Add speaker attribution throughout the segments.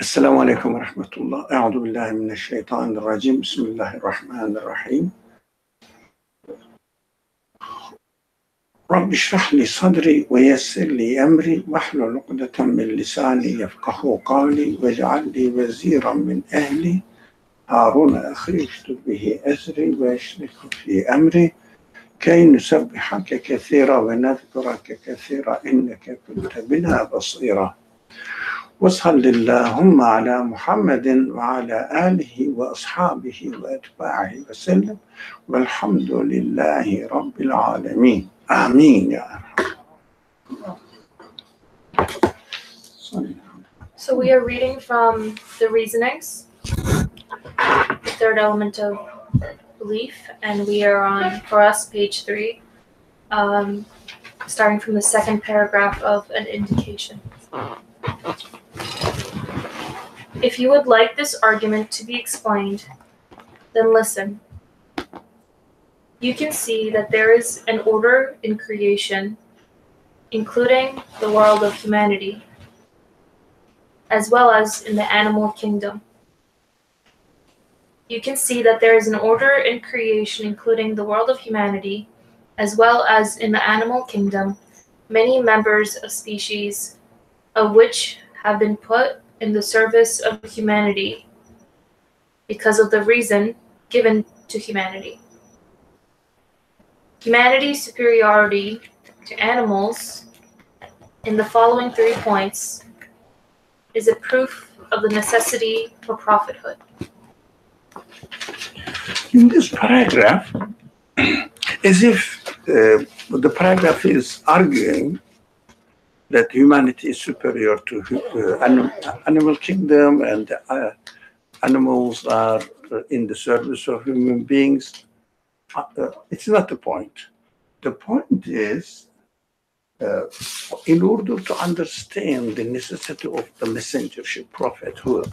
Speaker 1: السلام عليكم ورحمة الله. أعوذ بالله من الشيطان الرجيم. بسم الله الرحمن الرحيم. رب اشرح لي صدري ويسر لي أمري واحلل عقدة من لساني يفقه قولي واجعل لي وزيرا من أهلي هارون أخي اشدد به أزري وأشركه في أمري كي نسبحك كثيرا ونذكرك كثيرا إنك كنت بنا بصيرا. وصل اللهم على محمد وعلى آله وأصحابه وأتباعه وسلم والحمد لله رب العالمين. آمين يا رب.
Speaker 2: So we are reading from the Reasonings, the third element of belief, and we are on, for us, page 3, starting from the second paragraph of an indication. If you would like this argument to be explained, then listen. You can see that there is an order in creation, including the world of humanity, as well as in the animal kingdom. You can see that there is an order in creation, including the world of humanity, as well as in the animal kingdom, many members of species, of which have been put in the service of humanity because of the reason given to humanity. Humanity's superiority to animals in the following 3 points is a proof of the necessity for prophethood.
Speaker 1: In this paragraph, as if the paragraph is arguing that humanity is superior to animal kingdom and animals are in the service of human beings. It's not the point. The point is, in order to understand the necessity of the messengership, prophethood,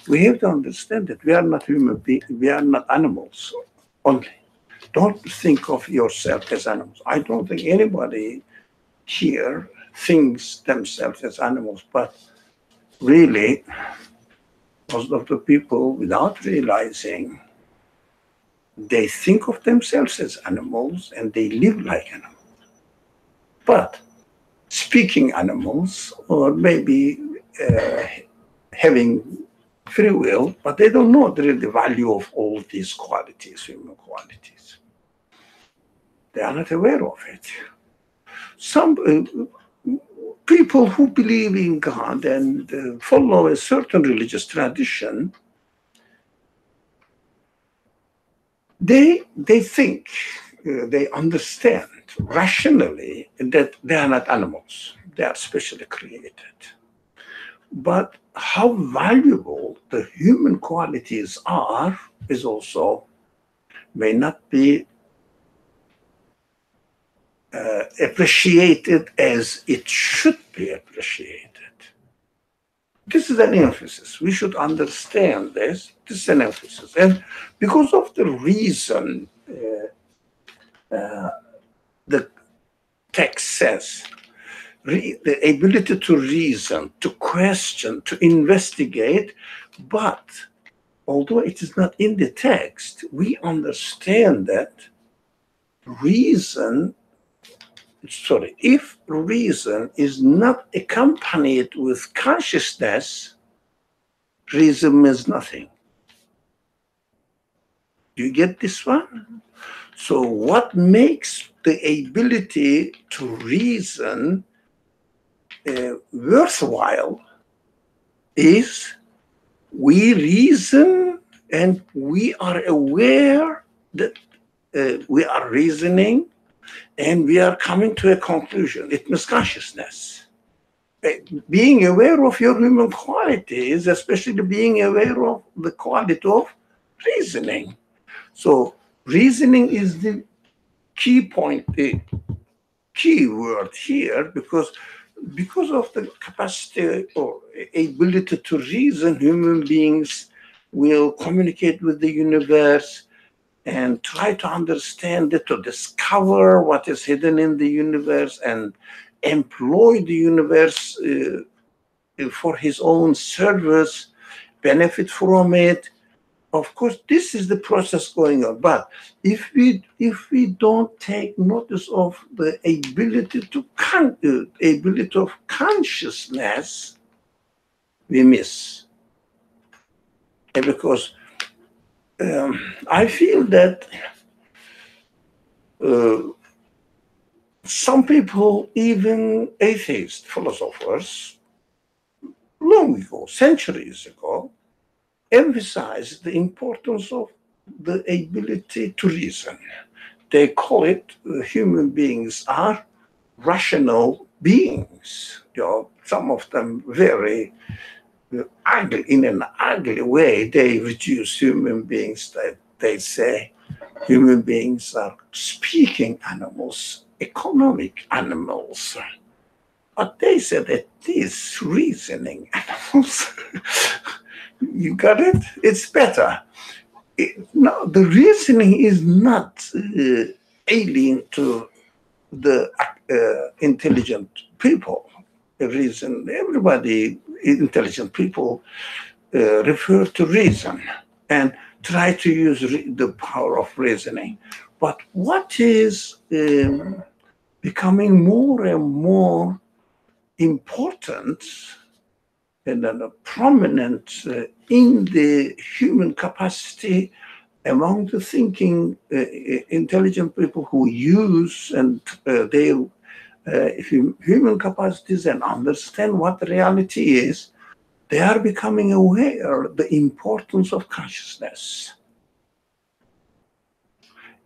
Speaker 1: we have to understand that we are not human beings, we are not animals only. Don't think of yourself as animals. I don't think anybody here thinks themselves as animals, but really, most of the people, without realizing, they think of themselves as animals and they live like animals. But speaking animals, or maybe having free will, but they don't know the value of all these qualities, human qualities. They are not aware of it. Some people who believe in God and follow a certain religious tradition, they think, they understand rationally that they are not animals. They are specially created. But how valuable the human qualities are is also may not be appreciated as it should be appreciated. This is an emphasis. We should understand this. This is an emphasis. And because of the reason the text says, the ability to reason, to question, to investigate, but although it is not in the text, we understand that if reason is not accompanied with consciousness, reason means nothing. Do you get this one? Mm-hmm. So what makes the ability to reason worthwhile is we reason and we are aware that we are reasoning and we are coming to a conclusion. It means consciousness. Being aware of your human qualities, especially being aware of the quality of reasoning. So reasoning is the key point, the key word here, because of the capacity or ability to reason, human beings will communicate with the universe and try to understand it, to discover what is hidden in the universe and employ the universe for his own service, benefit from it. Of course, this is the process going on. But if we don't take notice of the ability of consciousness, we miss. And because I feel that some people, even atheist philosophers, long ago, centuries ago, emphasized the importance of the ability to reason. They call it human beings are rational beings. Some of them very ugly, in an ugly way. They reduce human beings. That they say human beings are speaking animals, economic animals. But they said that these reasoning animals, you got it? It's better. No, the reasoning is not alien to the intelligent people. The reason everybody, intelligent people, refer to reason and try to use the power of reasoning. But what is becoming more and more important and prominent in the human capacity among the thinking intelligent people who use and their human capacities and understand what the reality is, they are becoming aware of the importance of consciousness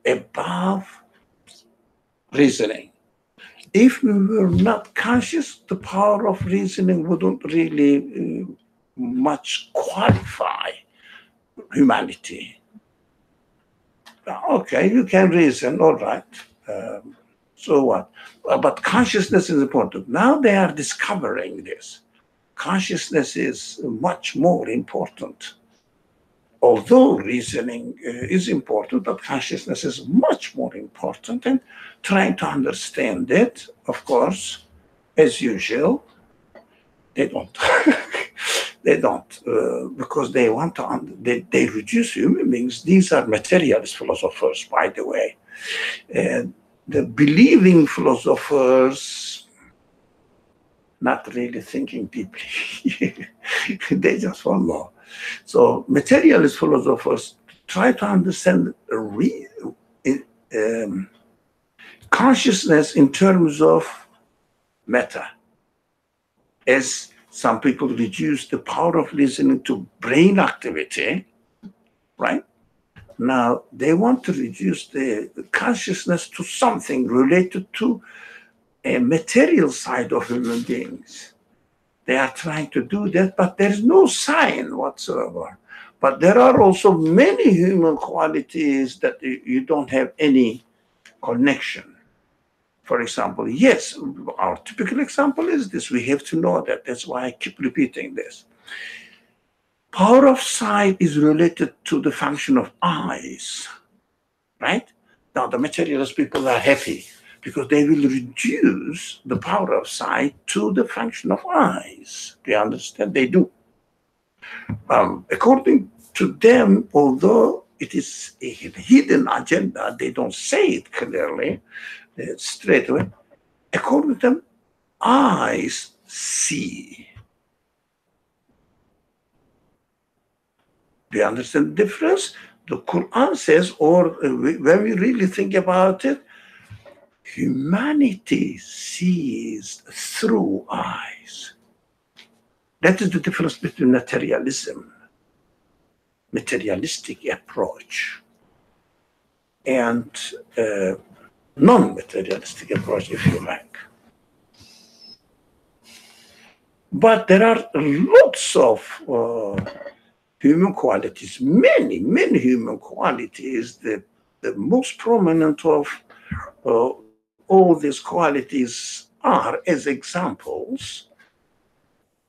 Speaker 1: above reasoning. If we were not conscious, the power of reasoning wouldn't really much qualify humanity. Okay, you can reason, all right. So what? But consciousness is important. Now they are discovering this. Consciousness is much more important. Although reasoning is important, but consciousness is much more important, and trying to understand it, of course, as usual, they don't. They don't, because they want to, they reduce human beings. These are materialist philosophers, by the way. And the believing philosophers, not really thinking deeply. They just follow. So materialist philosophers try to understand consciousness in terms of matter. As some people reduce the power of listening to brain activity, right? Now they want to reduce the consciousness to something related to a material side of human beings. They are trying to do that, but there is no sign whatsoever. But there are also many human qualities that you don't have any connection. For example, yes, our typical example is this. We have to know that. That's why I keep repeating this. Power of sight is related to the function of eyes, right? Now, the materialist people are happy because they will reduce the power of sight to the function of eyes. Do you understand? They do. According to them, although it is a hidden agenda, they don't say it clearly, straight away. According to them, eyes see. Do you understand the difference? The Quran says, or when we really think about it, humanity sees through eyes. That is the difference between materialism, materialistic approach, and non-materialistic approach, if you like. But there are lots of human qualities, many human qualities. The most prominent of all these qualities are, as examples,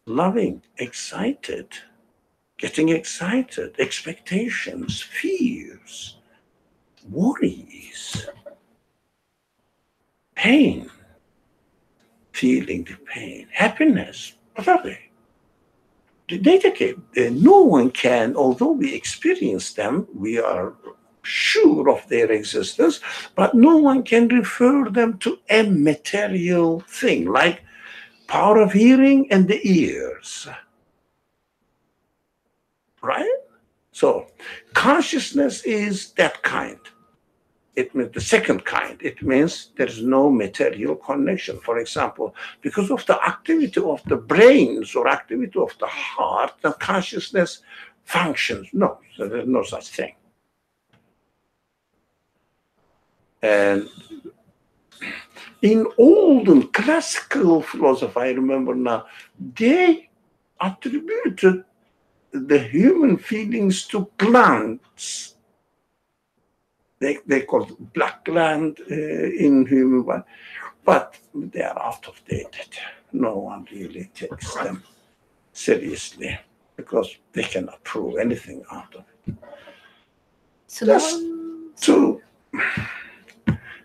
Speaker 1: loving, excited, getting excited, expectations, fears, worries, pain, feeling the pain, happiness. What are they? the data came. No one can, although we experience them, we are sure of their existence, but no one can refer them to a material thing like power of hearing and the ears. Right? So consciousness is that kind. It means the second kind. It means there's no material connection. For example, because of the activity of the brains or activity of the heart, the consciousness functions. No, so there's no such thing. And in olden classical philosophy, I remember now, they attributed the human feelings to plants. They call it black gland in human body, but they are out of date. No one really takes them seriously because they cannot prove anything out of it. So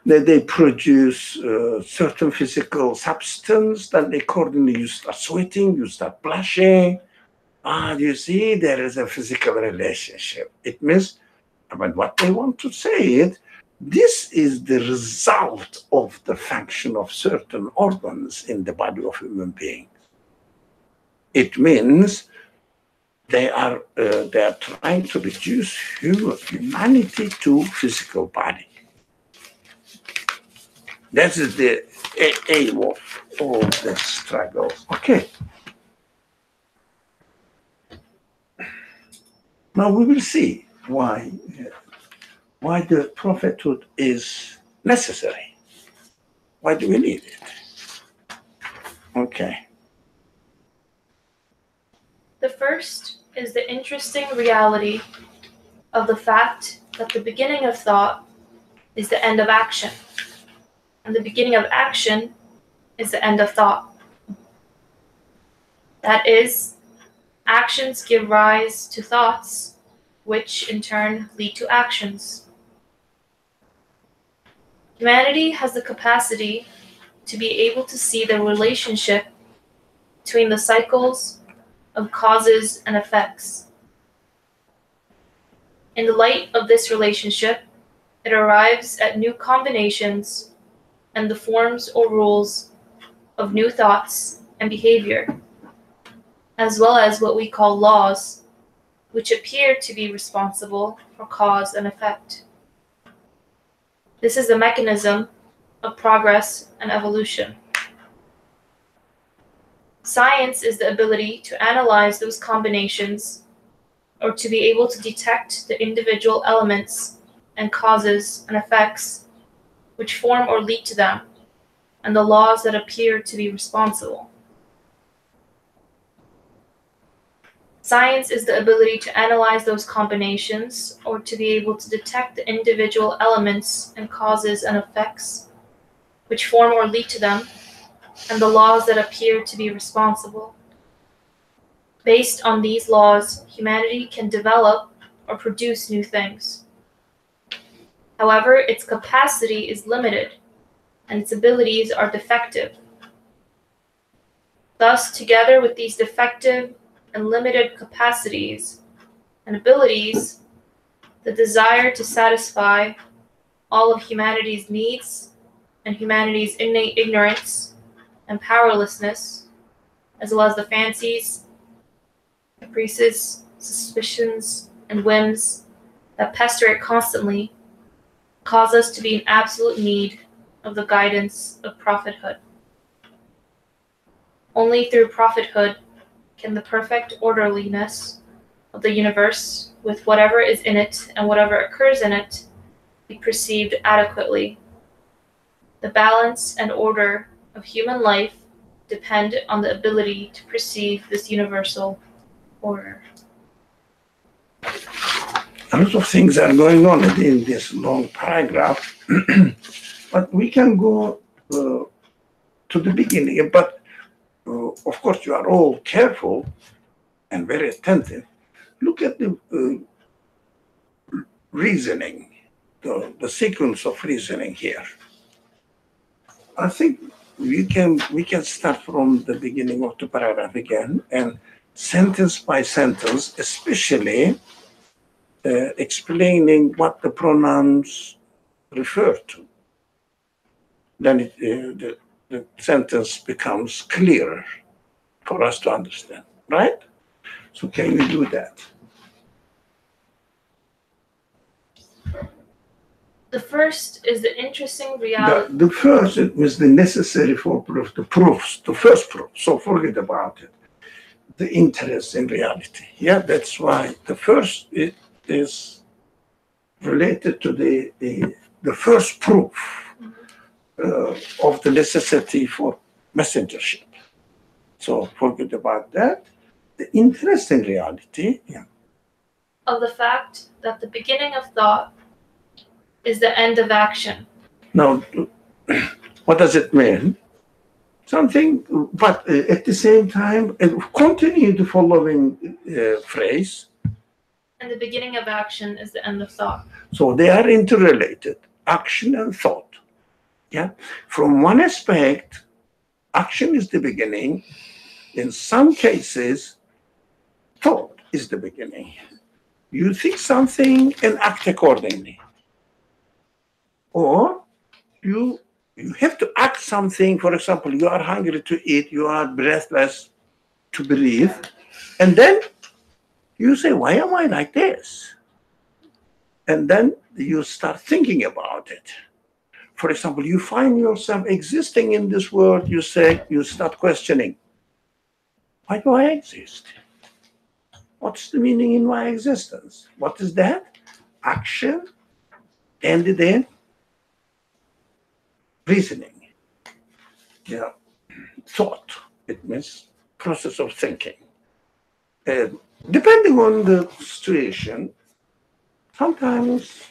Speaker 1: they produce certain physical substance, then accordingly you start sweating, you start blushing. You see, there is a physical relationship. It means, but what they want to say is, this is the result of the function of certain organs in the body of human beings. It means they are trying to reduce humanity to physical body. That is the aim of all the struggles. Okay. Now we will see why the prophethood is necessary. Why do we need it? Okay.
Speaker 2: The first is the interesting reality of the fact that the beginning of thought is the end of action, and the beginning of action is the end of thought. That is, actions give rise to thoughts, which in turn lead to actions. Humanity has the capacity to be able to see the relationship between the cycles of causes and effects. In the light of this relationship, it arrives at new combinations and the forms or rules of new thoughts and behavior, as well as what we call laws, which appear to be responsible for cause and effect. This is the mechanism of progress and evolution. Science is the ability to analyze those combinations, or to be able to detect the individual elements and causes and effects which form or lead to them, and the laws that appear to be responsible. Science is the ability to analyze those combinations, or to be able to detect the individual elements and causes and effects which form or lead to them, and the laws that appear to be responsible. Based on these laws, humanity can develop or produce new things. However, its capacity is limited, and its abilities are defective. Thus, together with these defective and limited capacities and abilities, the desire to satisfy all of humanity's needs and humanity's innate ignorance and powerlessness, as well as the fancies, caprices, suspicions, and whims that pester it constantly, cause us to be in absolute need of the guidance of prophethood. Only through prophethood can the perfect orderliness of the universe, with whatever is in it and whatever occurs in it, be perceived adequately. The balance and order of human life depend on the ability to perceive this universal order.
Speaker 1: A lot of things are going on in this long paragraph, but we can go to the beginning. But of course, you are all careful and very attentive. Look at the reasoning, the sequence of reasoning here. I think we can start from the beginning of the paragraph again, and sentence by sentence, especially explaining what the pronouns refer to. Then the sentence becomes clearer for us to understand, right? So can you do that?
Speaker 2: The first is the interesting reality.
Speaker 1: The first was the necessary for proof, the proofs, the first proof. So forget about it. The interest in reality. Yeah, that's why the first is related to the first proof of the necessity for messengership. So forget about that. The interest in reality, yeah.
Speaker 2: Of the fact that the beginning of thought is the end of action.
Speaker 1: Now, what does it mean? Something, but at the same time, continue the following phrase.
Speaker 2: And the beginning of action is the end of thought.
Speaker 1: So they are interrelated, action and thought. Yeah. From one aspect, action is the beginning. In some cases, thought is the beginning. You think something and act accordingly. Or you have to act something. For example, you are hungry to eat, you are breathless to breathe, and then you say, why am I like this? And then you start thinking about it. For example, you find yourself existing in this world, you start questioning, why do I exist? What's the meaning in my existence? What is that? Action ended in reasoning. Yeah. Thought, it means process of thinking. Depending on the situation, sometimes,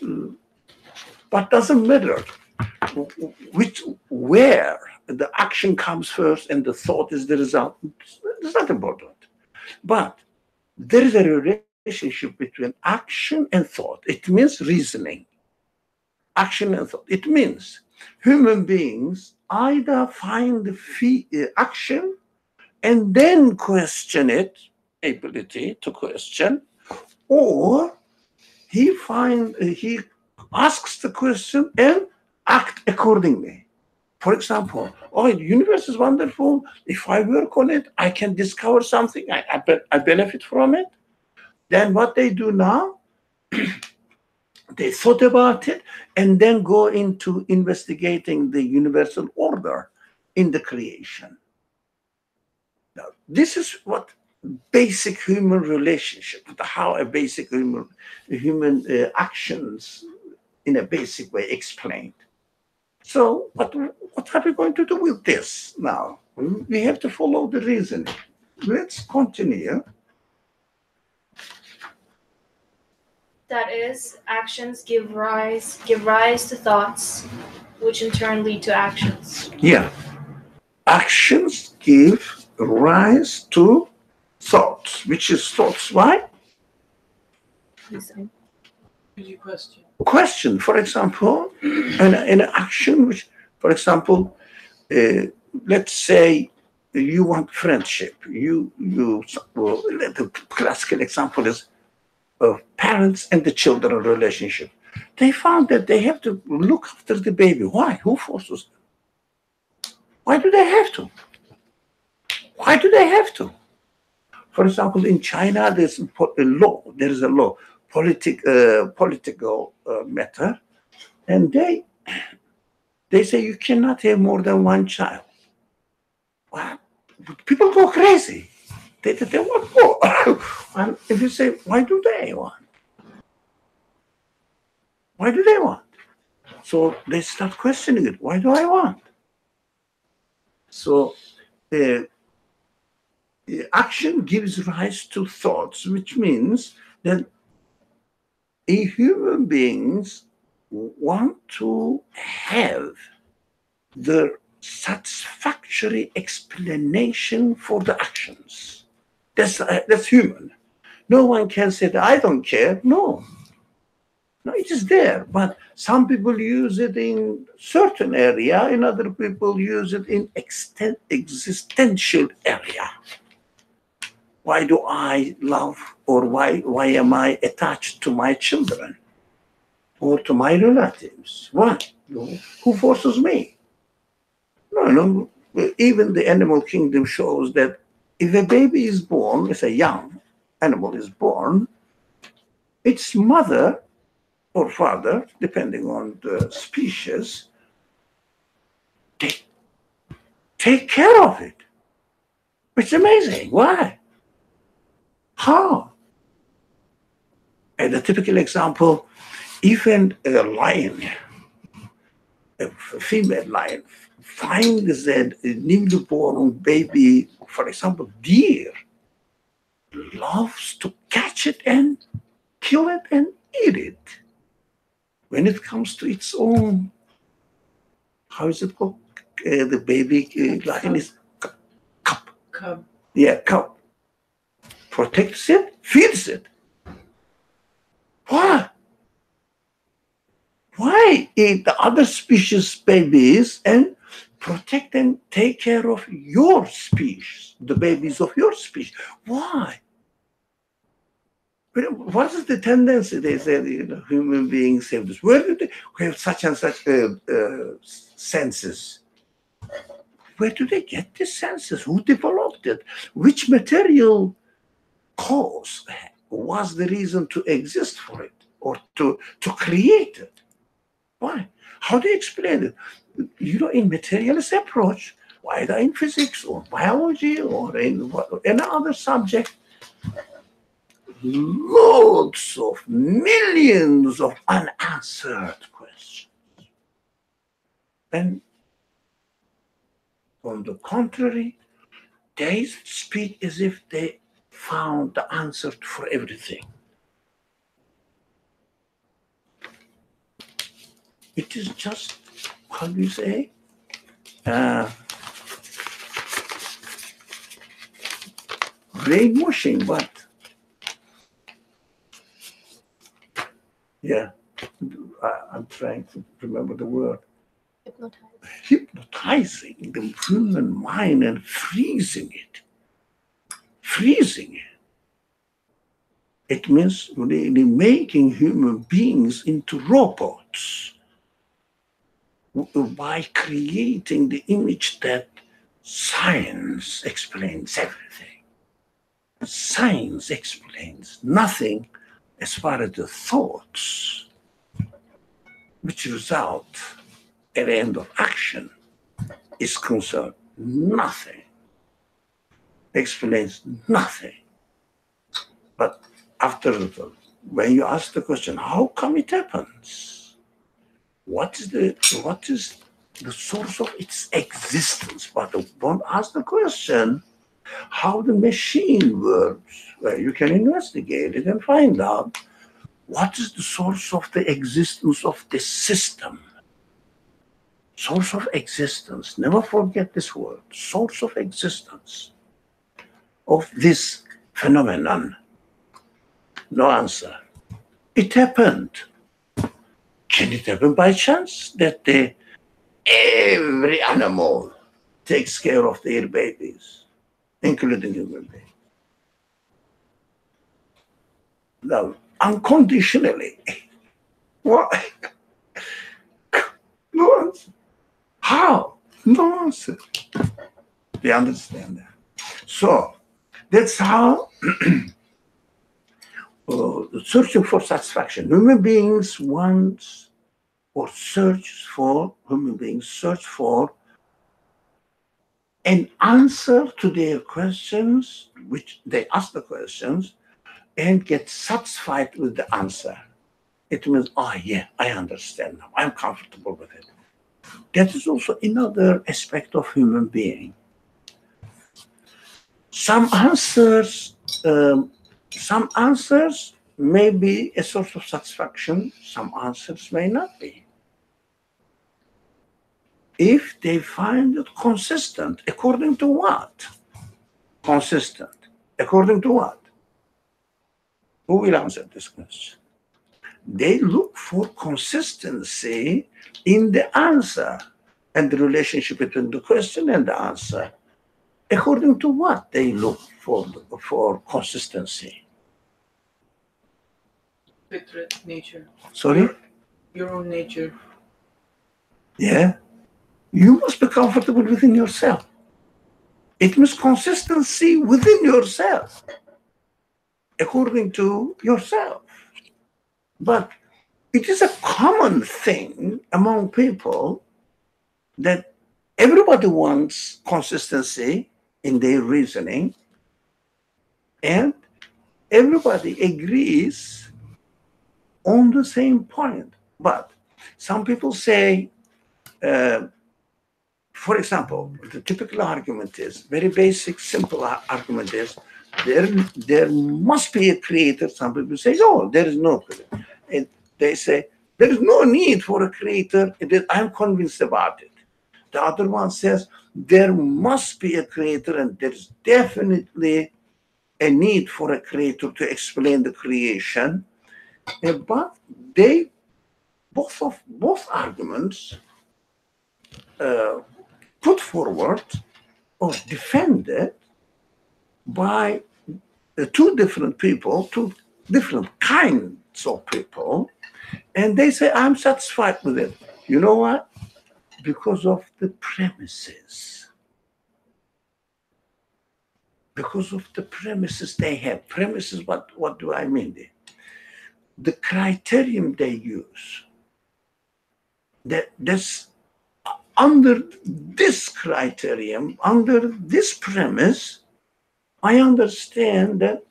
Speaker 1: but doesn't matter where the action comes first and the thought is the result. It's not important. But there is a relationship between action and thought. It means reasoning. Action and thought. It means human beings either find the action and then question it, ability to question, or he asks the question and act accordingly. For example, the universe is wonderful. If I work on it, I can discover something. I benefit from it. Then what they do now, they thought about it and then go into investigating the universal order in the creation. Now, this is what basic human relationship, how a basic human actions in a basic way explained. So what are we going to do with this now? We have to follow the reasoning. Let's continue.
Speaker 2: That is, actions give rise to thoughts, which in turn lead to actions.
Speaker 1: Yeah. Actions give rise to thoughts, which is thoughts. Why? Question, for example, an action which, for example, let's say you want friendship. The classical example is parents and the children relationship. They found that they have to look after the baby. Why? Who forces them? Why do they have to? Why do they have to? For example, in China, there's a law. There is a law, political matter, and they say you cannot have more than one child. Well, people go crazy. They want more. And if you say, why do they want? Why do they want? So they start questioning it. Why do I want? So action gives rise to thoughts, which means that human beings want to have the satisfactory explanation for the actions. That's human. No one can say that I don't care. No, it is there. But some people use it in certain area, and other people use it in existential area. Why do I love, or why am I attached to my children or to my relatives? Why? Who forces me? No. Even the animal kingdom shows that if a baby is born, if a young animal is born, its mother or father, depending on the species, they take care of it. It's amazing. Why? How? And a typical example, even a lion, a female lion, finds that a newly born baby, for example, deer, loves to catch it and kill it and eat it. When it comes to its own, how is it called? The baby lion is cub. Yeah, cub. Protects it, feeds it. Why? Why eat the other species babies and protect and take care of your species, the babies of your species? Why? What is the tendency? They say, human beings have this. Where do they have such and such senses? Where do they get these senses? Who developed it? Which material cause was the reason to exist for it or to create it? Why? How do you explain it? In materialist approach, either in physics or biology or in any other subject, loads of millions of unanswered questions. And on the contrary, they speak as if they found the answer for everything. It is just, how do you say, brainwashing, but yeah, I'm trying to remember the word. Hypnotizing the human mind and freezing it. It means really making human beings into robots by creating the image that science explains everything. Science explains nothing as far as the thoughts which result at the end of action is concerned. Nothing. Explains nothing. But after when you ask the question, how come it happens? What is the source of its existence? But don't ask the question how the machine works. Well, you can investigate it and find out what is the source of the existence of this system. Source of existence. Never forget this word. Source of existence of this phenomenon. No answer. It happened. Can it happen by chance that every animal takes care of their babies, including human beings? No, unconditionally. Why? No answer. How? No answer. You understand that? So that's how searching for satisfaction. Human beings search for an answer to their questions, which they ask the questions and get satisfied with the answer. It means, yeah, I understand now. I'm comfortable with it. That is also another aspect of human being. Some answers may be a source of satisfaction. Some answers may not be. If they find it consistent, according to what? Consistent. According to what? Who will answer this question? They look for consistency in the answer and the relationship between the question and the answer. according to what they look for consistency.
Speaker 3: Fitrat, nature.
Speaker 1: Sorry?
Speaker 3: Your own nature.
Speaker 1: Yeah. You must be comfortable within yourself. It means consistency within yourself, according to yourself. But it is a common thing among people that everybody wants consistency in their reasoning, and everybody agrees on the same point. But some people say, for example, the typical argument is very basic, simple argument is there must be a creator. Some people say, no, there is no creator. And they say, there is no need for a creator. I'm convinced about it. The other one says, there must be a creator, and there's definitely a need for a creator to explain the creation. But they, both arguments put forward or defended by two different people, two different kinds of people, and they say, I'm satisfied with it. You know what? Because of the premises. Because of the premises they have. Premises, what do I mean? The criterion they use. That's under this criterion, under this premise, I understand that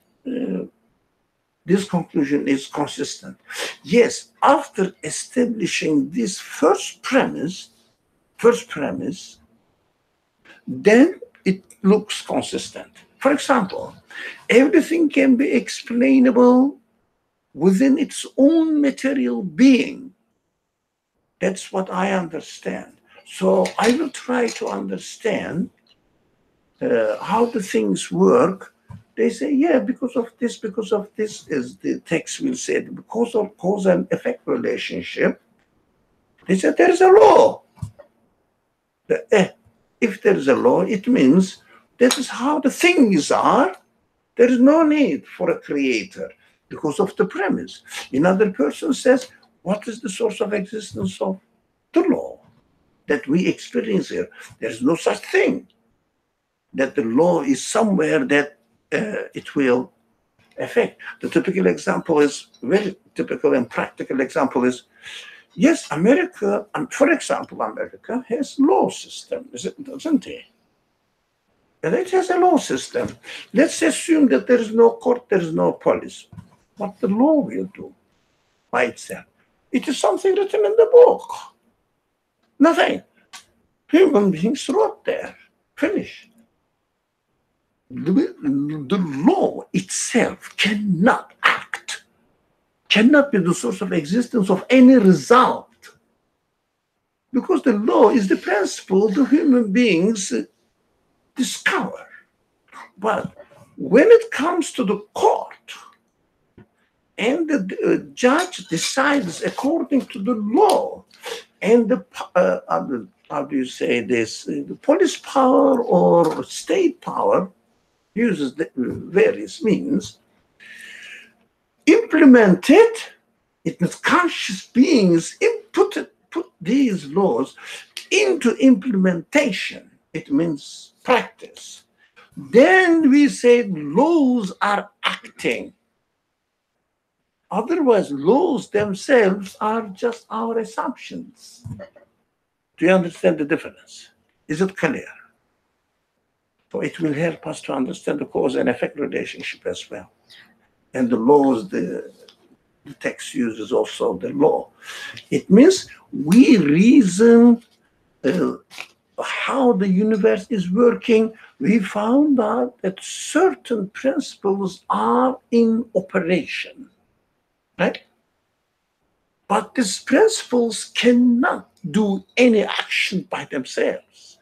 Speaker 1: this conclusion is consistent. Yes, after establishing this first premise, then it looks consistent. For example, everything can be explainable within its own material being. That's what I understand. So I will try to understand how the things work. They say, yeah, because of this, as the text will say, because of cause and effect relationship. They said there is a law. If there is a law, it means that is how the things are. There is no need for a creator because of the premise. Another person says, what is the source of existence of the law that we experience here? There's no such thing. That the law is somewhere that it will affect. The typical example is, very typical and practical example is, yes, America, for example, America has law system, doesn't it? And it has a law system. Let's assume that there is no court, there is no police. What the law will do by itself. It is something written in the book. Nothing. Human beings wrote there. Finish. The law itself cannot act, cannot be the source of existence of any result, because the law is the principle the human beings discover. But when it comes to the court and the judge decides according to the law, and the how do you say this, the police power or state power uses the various means, implemented, it means conscious beings put these laws into implementation. It means practice. Then we say laws are acting. Otherwise, laws themselves are just our assumptions. Do you understand the difference? Is it clear? So it will help us to understand the cause and effect relationship as well. And the laws, the text uses also the law. It means we reason how the universe is working. We found out that certain principles are in operation, right? But these principles cannot do any action by themselves,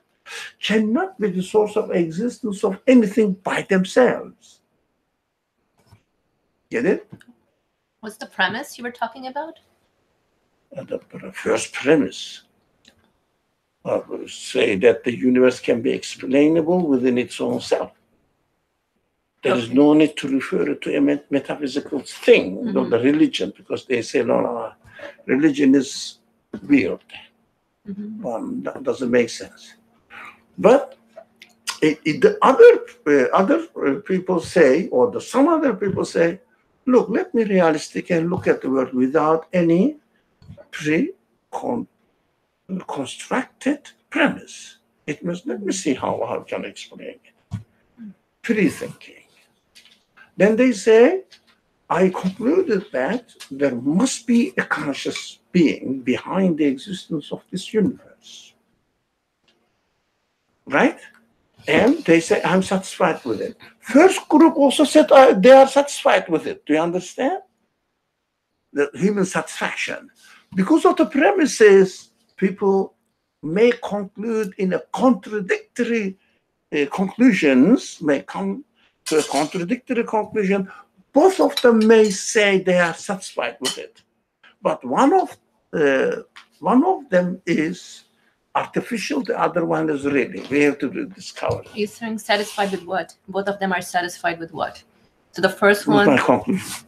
Speaker 1: cannot be the source of existence of anything by themselves. Get it?
Speaker 4: What's the premise you were talking about?
Speaker 1: The first premise. say that the universe can be explainable within its own self. There is no need to refer it to a metaphysical thing, the religion, because they say, no, religion is weird. That doesn't make sense. But the other people say, or some other people say, look, let me realistic and look at the world without any constructed premise. It means, let me see how I can explain it. Pre-thinking. Then they say, I concluded that there must be a conscious being behind the existence of this universe. Right? And they say, I'm satisfied with it. First group also said they are satisfied with it. Do you understand? The human satisfaction. Because of the premises, people may conclude in a contradictory conclusions, may come to a contradictory conclusion. Both of them may say they are satisfied with it. But one of them is artificial, the other one is really. We have to discover.
Speaker 4: You're saying satisfied with what? Both of them are satisfied with what? So the first
Speaker 1: With
Speaker 4: one.
Speaker 1: my conclusion.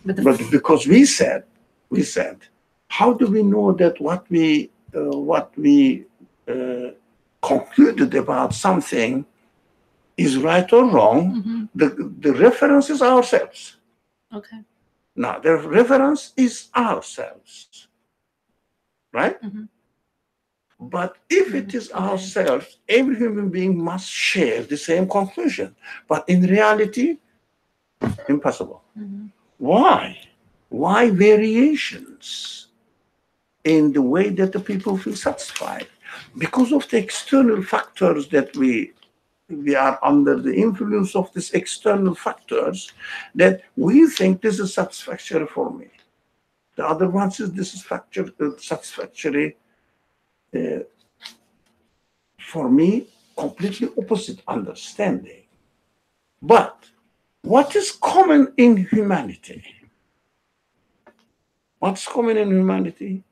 Speaker 1: But because we said, how do we know that what we concluded about something is right or wrong? The reference is ourselves.
Speaker 4: Okay.
Speaker 1: Now, the reference is ourselves, right? But if it is ourselves, every human being must share the same conclusion. But in reality, impossible. Why? Why variations in the way that the people feel satisfied? Because of the external factors that we are under the influence of these external factors, that we think this is satisfactory for me. The other one says this is satisfactory for me, completely opposite understanding. But what is common in humanity? What's common in humanity?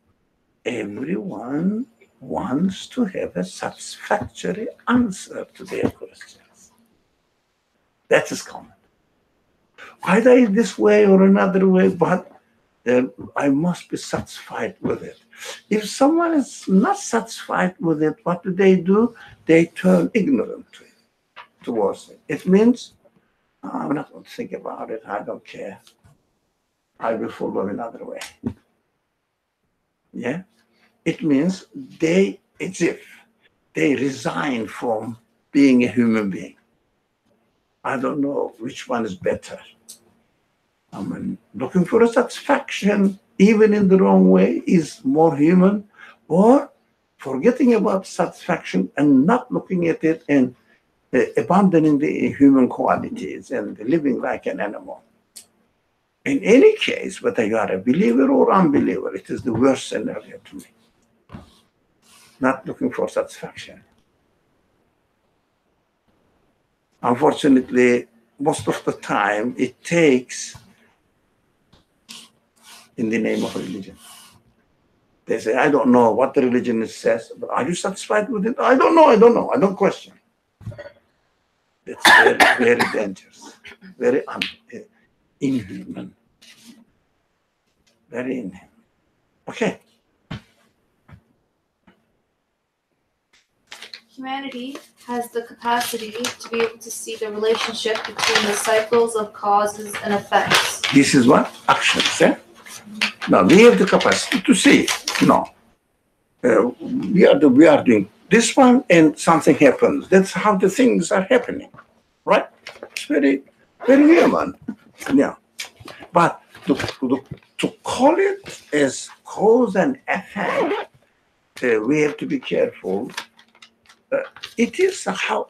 Speaker 1: Everyone wants to have a satisfactory answer to their questions. That is common. Either in this way or another way, but I must be satisfied with it. If someone is not satisfied with it, what do? They turn ignorant towards it. It means, I'm not going to think about it. I don't care. I will follow another way. Yeah? It means it's if they resign from being a human being. I don't know which one is better. I mean, looking for a satisfaction, even in the wrong way, is more human, or forgetting about satisfaction and not looking at it and abandoning the human qualities and living like an animal. In any case, whether you are a believer or unbeliever, it is the worst scenario to me. Not looking for satisfaction. Unfortunately, most of the time, it takes in the name of religion. They say, I don't know what the religion says, but are you satisfied with it? I don't know, I don't question. It's very, very dangerous, very inhuman. Very inhuman. Okay.
Speaker 2: Humanity has the capacity to be able to see the relationship between the cycles of causes and effects.
Speaker 1: This is what? Actions, eh? Now, we have the capacity to see. No. We are doing this one and something happens. That's how the things are happening, right? It's very, very human. Yeah. But to call it as cause and effect, we have to be careful. It is how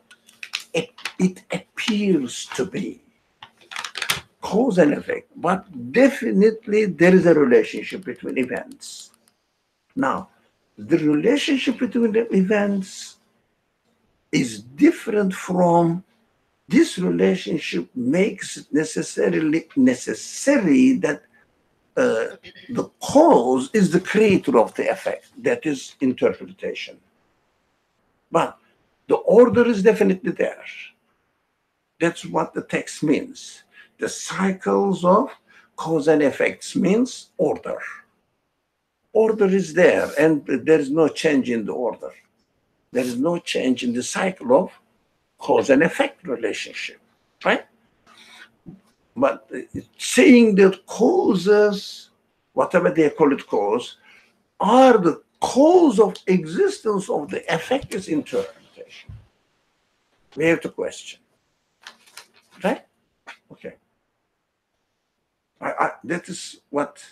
Speaker 1: it appears to be. Cause and effect. But definitely there is a relationship between events. Now, the relationship between the events is different from this relationship makes it necessary that the cause is the creator of the effect. That is interpretation. But the order is definitely there. That's what the text means. The cycles of cause and effects means order. Order is there, and there is no change in the order. There is no change in the cycle of cause and effect relationship, right? But saying that causes, whatever they call it cause, are the cause of existence of the effect is interpretation. We have to question. Right? Okay. That is what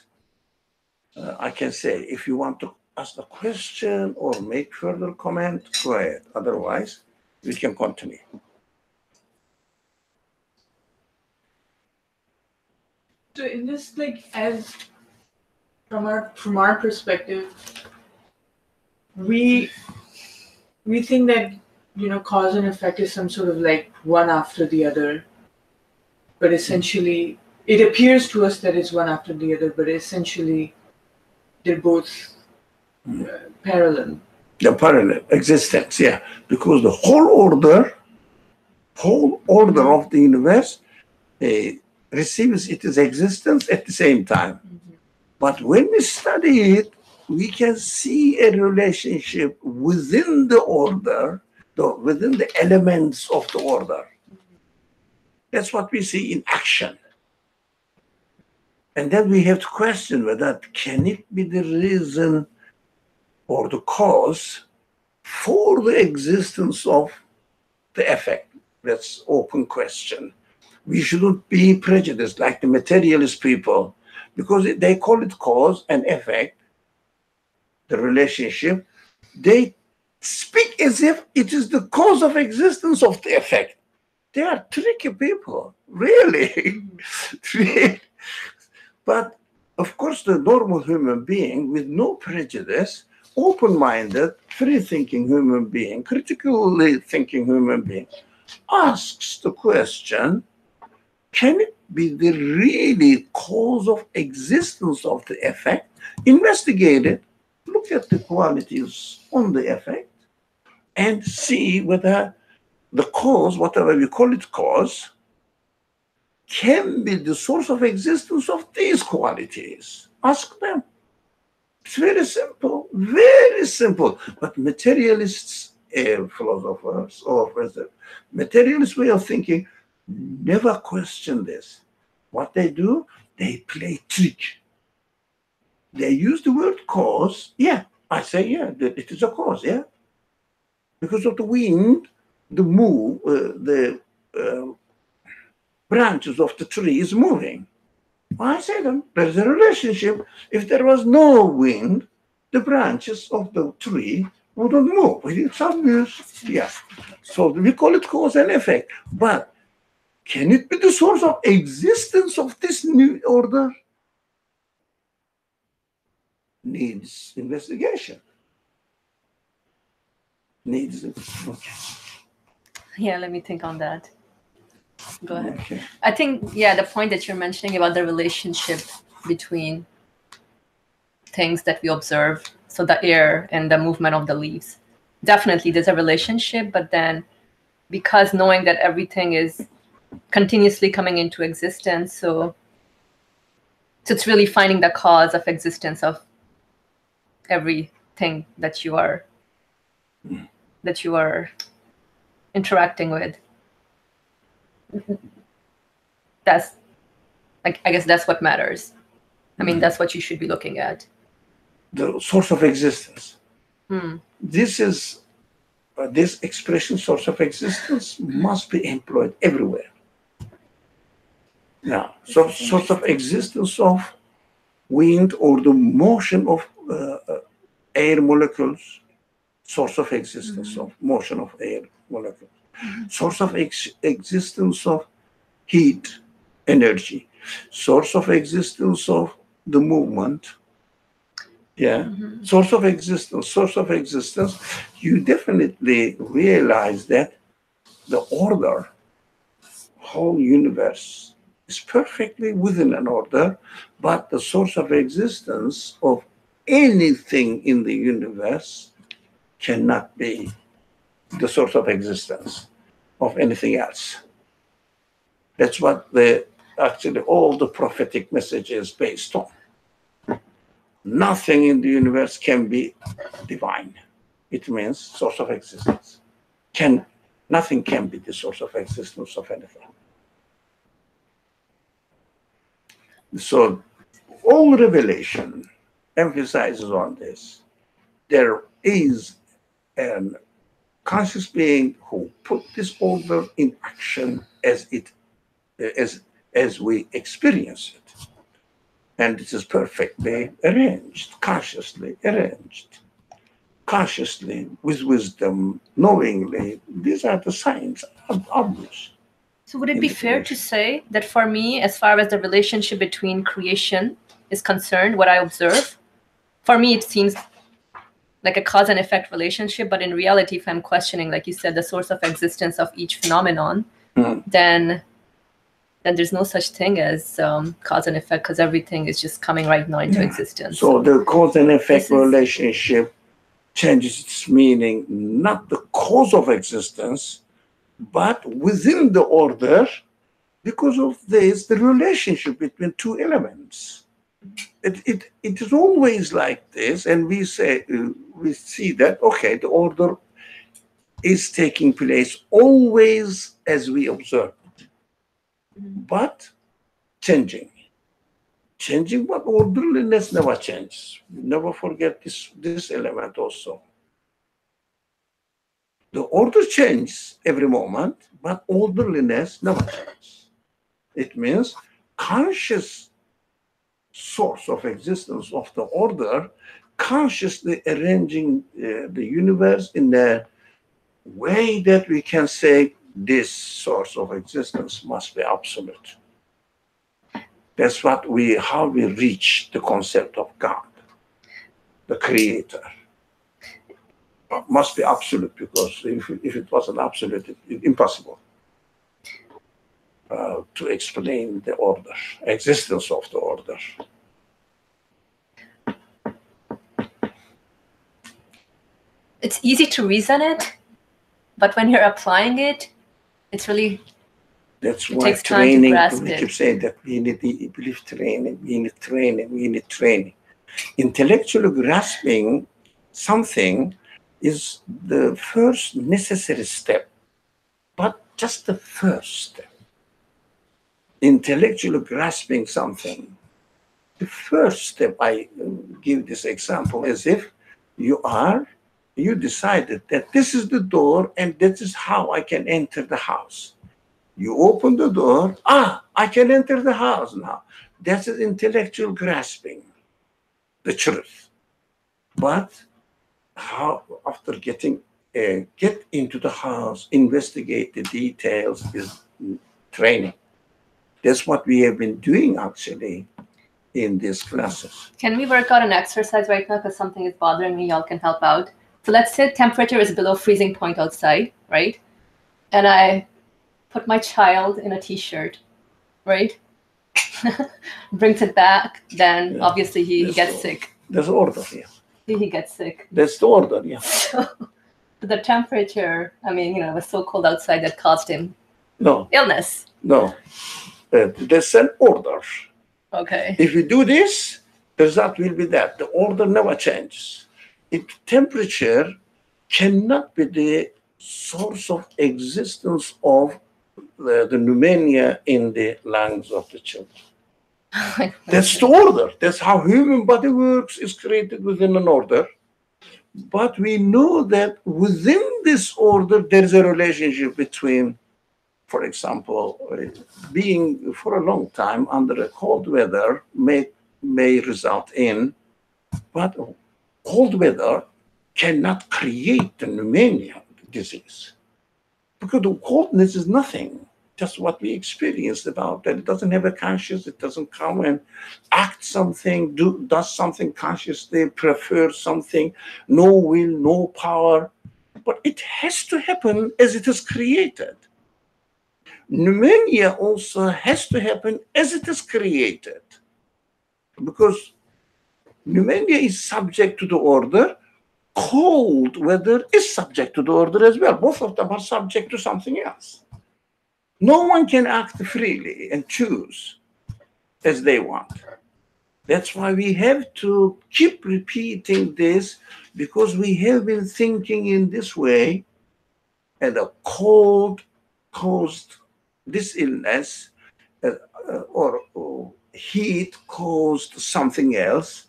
Speaker 1: I can say. If you want to ask a question or make further comment, go ahead. Otherwise, we can continue.
Speaker 3: So in this, like, as from our perspective, we think that, you know, cause and effect is some sort of like one after the other, but essentially it appears to us that it's one after the other, but essentially they're both parallel.
Speaker 1: The parallel existence, yeah, because the whole order of the universe receives its existence at the same time. But when we study it, we can see a relationship within the order, within the elements of the order. That's what we see in action. And then we have to question whether can it be the reason or the cause for the existence of the effect. That's open question. We shouldn't be prejudiced like the materialist people, because they call it cause and effect, the relationship. They speak as if it is the cause of existence of the effect. They are tricky people, really. But of course, the normal human being with no prejudice, open-minded, free-thinking human being, critically thinking human being, asks the question, can it be the really cause of existence of the effect? Investigate it, look at the qualities on the effect, and see whether the cause, whatever we call it cause, can be the source of existence of these qualities. Ask them. It's very simple, very simple. But materialists, philosophers, or materialist way of thinking, never question this. What they do, they play trick. They use the word cause. Yeah, I say, yeah, it is a cause, yeah. Because of the wind, the move, the branches of the tree is moving. I say them, there's a relationship. If there was no wind, the branches of the tree wouldn't move. It's obvious. Yeah. So we call it cause and effect. But can it be the source of existence of this new order? Needs investigation. Needs. Okay.
Speaker 4: Yeah, let me think on that. Go ahead.
Speaker 1: Okay.
Speaker 4: I think, yeah, the point that you're mentioning about the relationship between things that we observe, so the air and the movement of the leaves, definitely there's a relationship, but then because knowing that everything is continuously coming into existence, so it's really finding the cause of existence of everything that you are interacting with. That's, like, I guess that's what matters. I mean, that's what you should be looking at.
Speaker 1: The source of existence. This is this expression, source of existence, must be employed everywhere. Now, so source of existence of wind or the motion of air molecules, source of existence of motion of air molecules, source of existence of heat, energy, source of existence of the movement. Yeah, source of existence, you definitely realize that the order, whole universe, is perfectly within an order, but the source of existence of anything in the universe cannot be the source of existence of anything else. That's what actually all the prophetic message is based on. Nothing in the universe can be divine. It means source of existence. Nothing can be the source of existence of anything. So all revelation emphasizes on this. There is a conscious being who put this order in action as we experience it. And it is perfectly arranged, consciously arranged, consciously, with wisdom, knowingly. These are the signs, obvious.
Speaker 4: So would it be fair to say that for me, as far as the relationship between creation is concerned, what I observe, for me it seems like a cause and effect relationship, but in reality, if I'm questioning, like you said, the source of existence of each phenomenon, then there's no such thing as cause and effect, because everything is just coming right now into existence.
Speaker 1: So the cause and effect relationship changes its meaning, not the cause of existence, but within the order, because of this, the relationship between two elements. It is always like this, and we see that, okay, the order is taking place always as we observe, but changing, but orderliness never changes. Never forget this element also. The order changes every moment, but orderliness never changes. It means conscious source of existence of the order, consciously arranging the universe in a way that we can say this source of existence must be absolute. That's how we reach the concept of God, the creator. Must be absolute, because if it wasn't absolute, it's impossible to explain the order, existence of the order.
Speaker 4: It's easy to reason it, but when you're applying it, it's really
Speaker 1: That's
Speaker 4: it
Speaker 1: why
Speaker 4: takes time to
Speaker 1: training,
Speaker 4: grasp
Speaker 1: we
Speaker 4: it.
Speaker 1: keep saying that we need belief training, we need training. Intellectually grasping something is the first necessary step, but just the first step. Intellectually grasping something, the first step, I give this example as if you decided that this is the door and this is how I can enter the house. You open the door, I can enter the house now. That's intellectual grasping the truth. But how, after get into the house, investigate the details, is training. That's what we have been doing actually in these classes.
Speaker 4: Can we work out an exercise right now, because something is bothering me? Y'all can help out. So let's say temperature is below freezing point outside, right? And I put my child in a t-shirt, right? Brings it back, then obviously he gets sick.
Speaker 1: There's order, yeah.
Speaker 4: He gets sick.
Speaker 1: That's the order, yeah.
Speaker 4: So the temperature, it was so cold outside that caused him illness.
Speaker 1: No, there's an order.
Speaker 4: Okay.
Speaker 1: If you do this, the result will be that. The order never changes. Temperature cannot be the source of existence of the pneumonia in the lungs of the children. That's the order. That's how human body works, is created within an order. But we know that within this order, there is a relationship between, for example, being for a long time under a cold weather may result in, but cold weather cannot create the pneumonia disease, because the coldness is nothing, just what we experienced about that. It doesn't have a conscience. It doesn't come and act something, does something consciously, prefer something, no will, no power. But it has to happen as it is created. Pneumonia also has to happen as it is created, because pneumonia is subject to the order. Cold weather is subject to the order as well. Both of them are subject to something else. No one can act freely and choose as they want. That's why we have to keep repeating this, because we have been thinking in this way, and a cold caused this illness, or heat caused something else,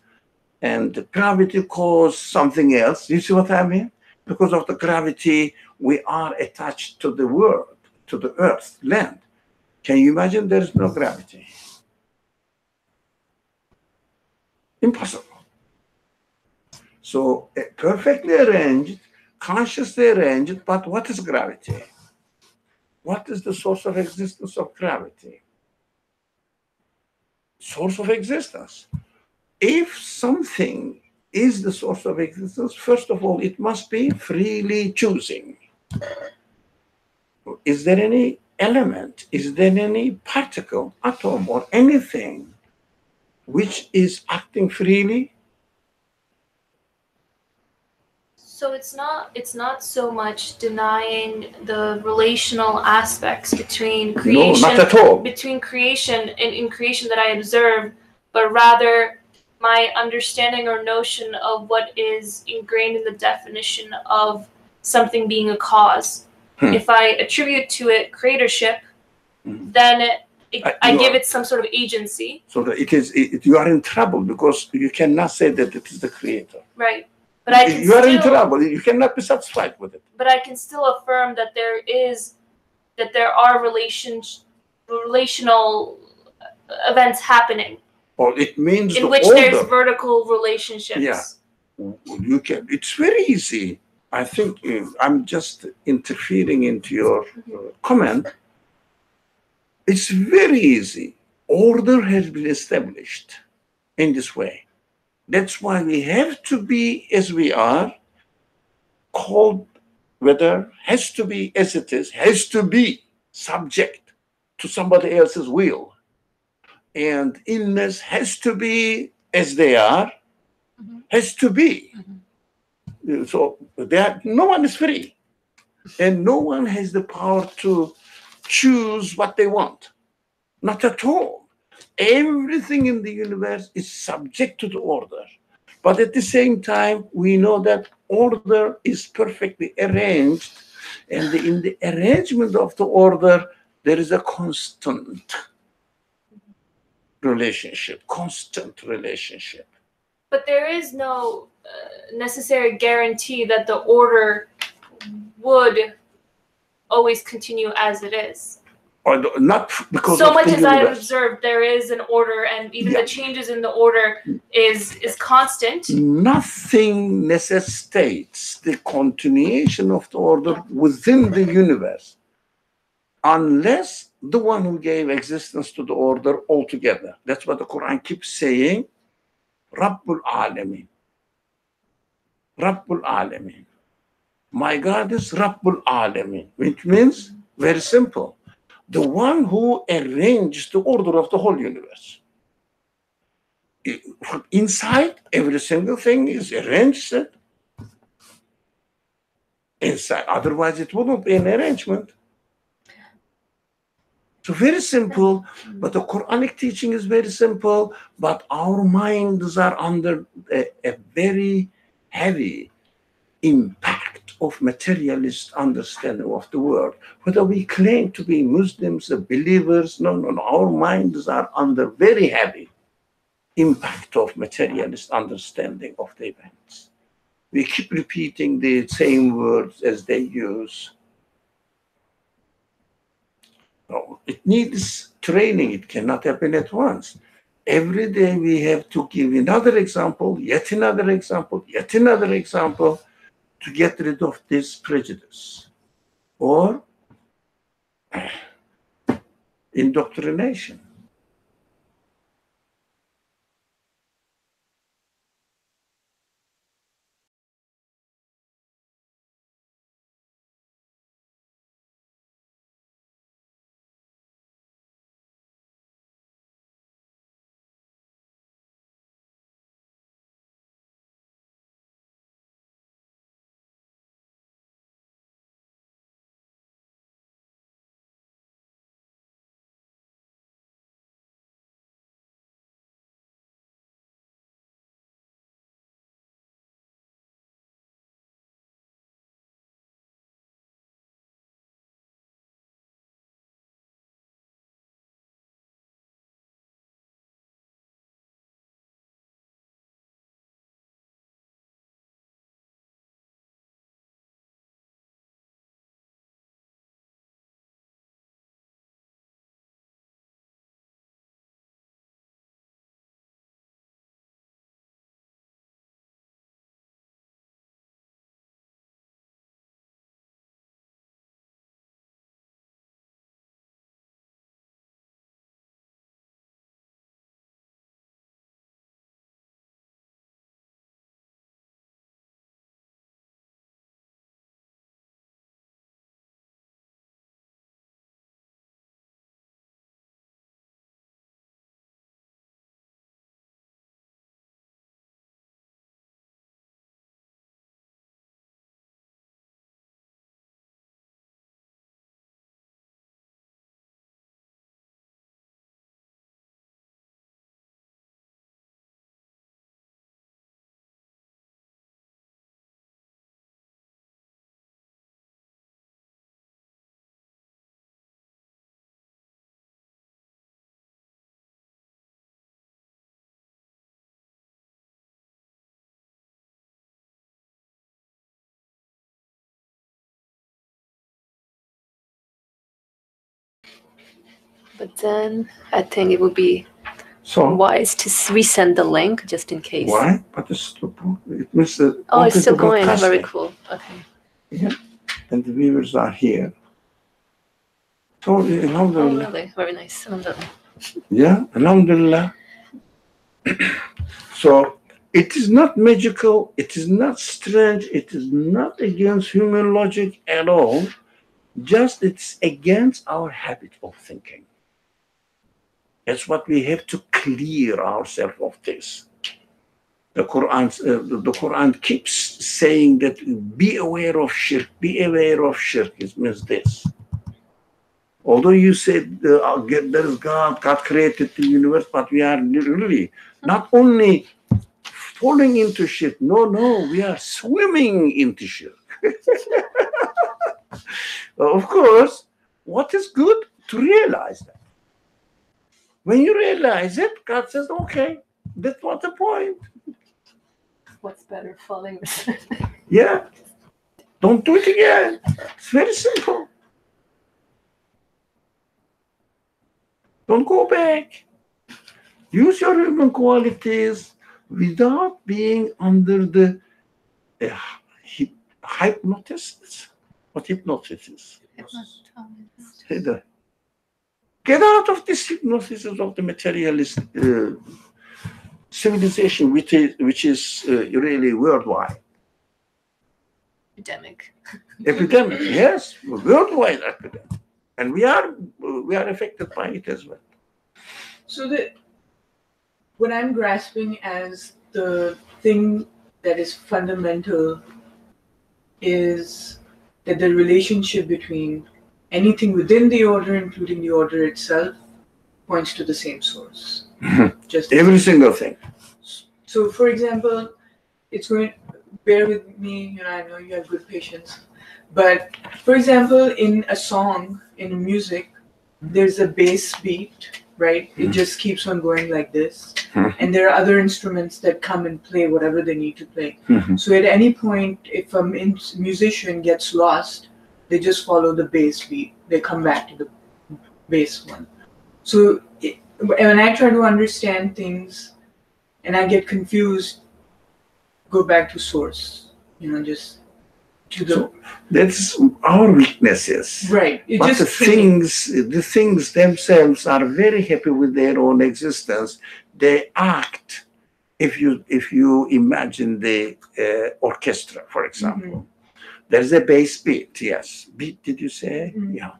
Speaker 1: and gravity caused something else. You see what I mean? Because of the gravity, we are attached to the world, to the earth, land. Can you imagine there is no gravity? Impossible. So perfectly arranged, consciously arranged, but what is gravity? What is the source of existence of gravity? Source of existence. If something is the source of existence, first of all, it must be freely choosing. Is there any element, is there any particle, atom, or anything which is acting freely?
Speaker 2: So it's not so much denying the relational aspects between creation,
Speaker 1: No, not at all.
Speaker 2: between creation and in creation that I observe, but rather my understanding or notion of what is ingrained in the definition of something being a cause. If I attribute to it creatorship, then I give it some sort of agency.
Speaker 1: So that you are in trouble, because you cannot say that it is the creator.
Speaker 2: Right. But I can
Speaker 1: You are in trouble. You cannot be satisfied with it.
Speaker 2: But I can still affirm that there are relational events happening.
Speaker 1: Or it means
Speaker 2: in
Speaker 1: the
Speaker 2: which
Speaker 1: order.
Speaker 2: There's vertical relationships.
Speaker 1: Yeah, you can. It's very easy. I think I'm just interfering into your comment. It's very easy. Order has been established in this way. That's why we have to be as we are. Cold weather has to be as it is, has to be subject to somebody else's will. And illness has to be as they are, has to be. So that no one is free, and no one has the power to choose what they want. Not at all. Everything in the universe is subject to the order. But at the same time, we know that order is perfectly arranged, and in the arrangement of the order, there is a constant relationship, constant relationship.
Speaker 2: But there is no necessary guarantee that the order would always continue as it is.
Speaker 1: Or not because
Speaker 2: so
Speaker 1: of
Speaker 2: much
Speaker 1: the
Speaker 2: as
Speaker 1: universe.
Speaker 2: I've observed, there is an order, and even the changes in the order is constant.
Speaker 1: Nothing necessitates the continuation of the order within the universe, unless the one who gave existence to the order altogether. That's what the Quran keeps saying. Rabbul Alamin. Rabbul Alamin. My God is Rabbul Alamin, which means very simple. The one who arranged the order of the whole universe. Inside, every single thing is arranged inside. Otherwise, it wouldn't be an arrangement. So very simple, but the Quranic teaching is very simple, but our minds are under a very heavy impact of materialist understanding of the world. Whether we claim to be Muslims or believers, no, our minds are under very heavy impact of materialist understanding of the events. We keep repeating the same words as they use. No, it needs training. It cannot happen at once. Every day we have to give another example, yet another example, yet another example, to get rid of this prejudice or indoctrination.
Speaker 4: But then I think it would be
Speaker 1: So
Speaker 4: wise to resend the link just in case.
Speaker 1: why? But it means that
Speaker 4: Oh, it's still going.
Speaker 1: broadcasting.
Speaker 4: Very cool. Okay.
Speaker 1: Yeah, and the viewers are here. So,
Speaker 4: Oh,
Speaker 1: alhamdulillah.
Speaker 4: really? Very nice. Alhamdulillah.
Speaker 1: Yeah, alhamdulillah. So, it is not magical, it is not strange, it is not against human logic at all. Just it's against our habit of thinking. That's what we have to clear ourselves of this. The Quran keeps saying that be aware of shirk, be aware of shirk. It means this. Although you said there is God created the universe, but we are really not only falling into shirk. No, we are swimming into shirk. Of course, what is good to realize that. When you realize it, God says, okay, that's what the point.
Speaker 4: What's better, falling?
Speaker 1: Yeah. Don't do it again. It's very simple. Don't go back. Use your human qualities without being under the hypnosis. What hypnosis is? Get out of this hypnosis of the materialist civilization, which is really worldwide. Epidemic, yes, worldwide epidemic, and we are affected by it as well.
Speaker 3: So what I'm grasping as the thing that is fundamental is that the relationship between anything within the order, including the order itself, points to the same source. Just
Speaker 1: every single thing.
Speaker 3: So, for example, bear with me, I know you have good patience, but for example, in a song, in music, there's a bass beat, right? It just keeps on going like this. And there are other instruments that come and play whatever they need to play. So at any point, if a musician gets lost, they just follow the bass beat. They come back to the bass one. So when I try to understand things and I get confused, go back to source, just to the...
Speaker 1: So that's our weaknesses.
Speaker 3: Right.
Speaker 1: But the things themselves are very happy with their own existence. They act. If you imagine the orchestra, for example, there's a bass beat. Yes, beat. Did you say? Yeah.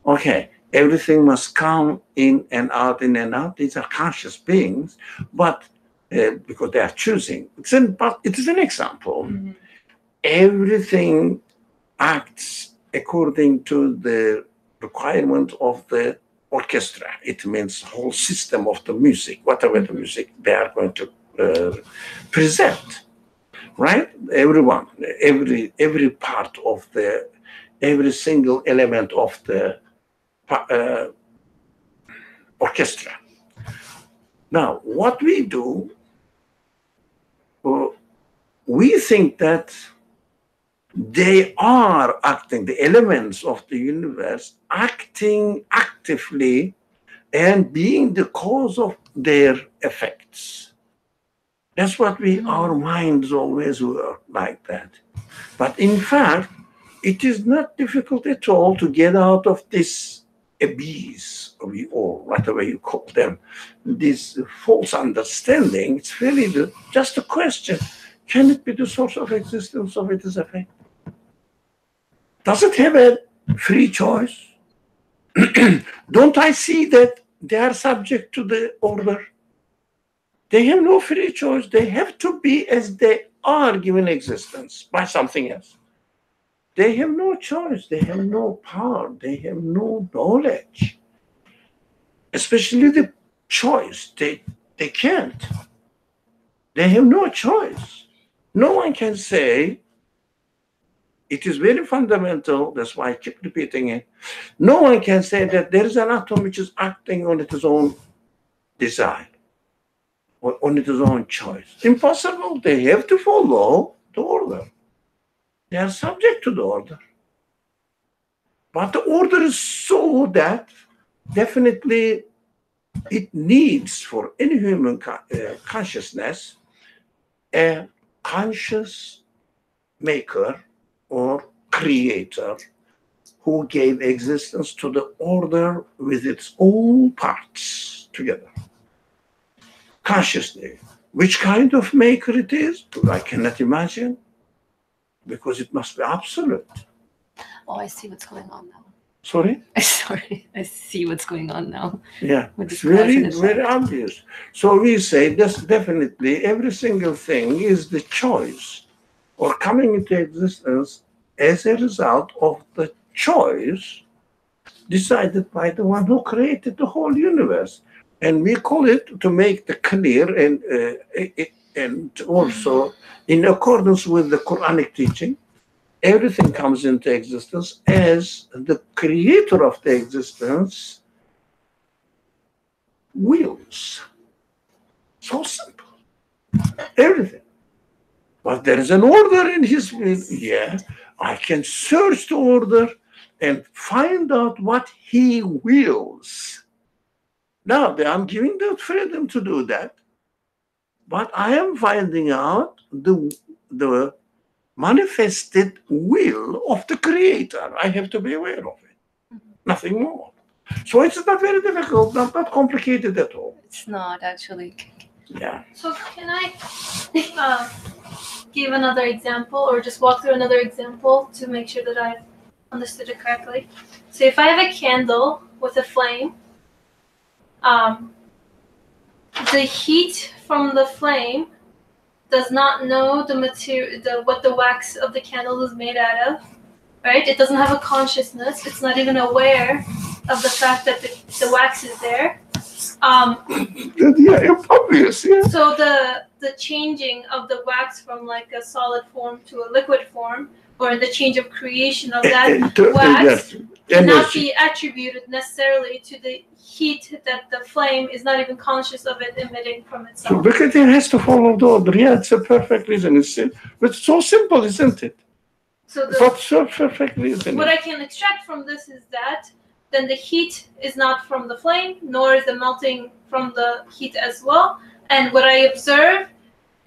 Speaker 1: Okay. Everything must come in and out, in and out. These are conscious beings, but because they are choosing. But it is an example. Everything acts according to the requirement of the orchestra. It means the whole system of the music, whatever the music they are going to present, right? Everyone, every part of every single element of the orchestra. Now, what we do, we think that they are acting, the elements of the universe, acting actively and being the cause of their effects. That's what our minds always work like that. But in fact, it is not difficult at all to get out of this abyss, or whatever you call them, this false understanding. It's really just a question. Can it be the source of existence of its effect? Does it have a free choice? Don't I see that they are subject to the order? They have no free choice. They have to be as they are given existence by something else. They have no choice. They have no power. They have no knowledge. Especially the choice. They can't. They have no choice. No one can say, it is very fundamental, that's why I keep repeating it. No one can say that there is an atom which is acting on its own desire, or on its own choice. Impossible. They have to follow the order. They are subject to the order. But the order is so that definitely it needs for any human consciousness a conscious maker or creator who gave existence to the order with its all parts together. Consciously. Which kind of maker it is, I cannot imagine, because it must be absolute.
Speaker 4: Oh, I see what's going on now.
Speaker 1: Sorry?
Speaker 4: Sorry, I see what's going on now.
Speaker 1: Yeah,
Speaker 4: With
Speaker 1: it's
Speaker 4: this cause
Speaker 1: very,
Speaker 4: and effect.
Speaker 1: very obvious. So we say this definitely every single thing is the choice or coming into existence as a result of the choice decided by the one who created the whole universe. And we call it, to make the clear and also in accordance with the Quranic teaching, everything comes into existence as the creator of the existence wills. So simple. Everything. But there is an order in his will. Yeah, I can search the order and find out what he wills. Now, I'm giving the freedom to do that, but I am finding out the manifested will of the creator. I have to be aware of it. Nothing more. So it's not very difficult, not complicated at all.
Speaker 4: It's not actually.
Speaker 1: Yeah.
Speaker 2: So can I give another example, or just walk through another example to make sure that I've understood it correctly? So if I have a candle with a flame, the heat from the flame does not know the material, what the wax of the candle is made out of, right? It doesn't have a consciousness. It's not even aware of the fact that the wax is there.
Speaker 1: Yeah, obvious, yeah.
Speaker 2: So the changing of the wax from like a solid form to a liquid form, or the change of creation of that wax, cannot be attributed necessarily to the heat that the flame is not even conscious of it emitting from itself.
Speaker 1: So because it has to follow the order. Yeah, it's a perfect reason. It's so simple, isn't it?
Speaker 2: So
Speaker 1: What's so perfect reason?
Speaker 2: what I can extract from this is that then the heat is not from the flame, nor is the melting from the heat as well. And what I observe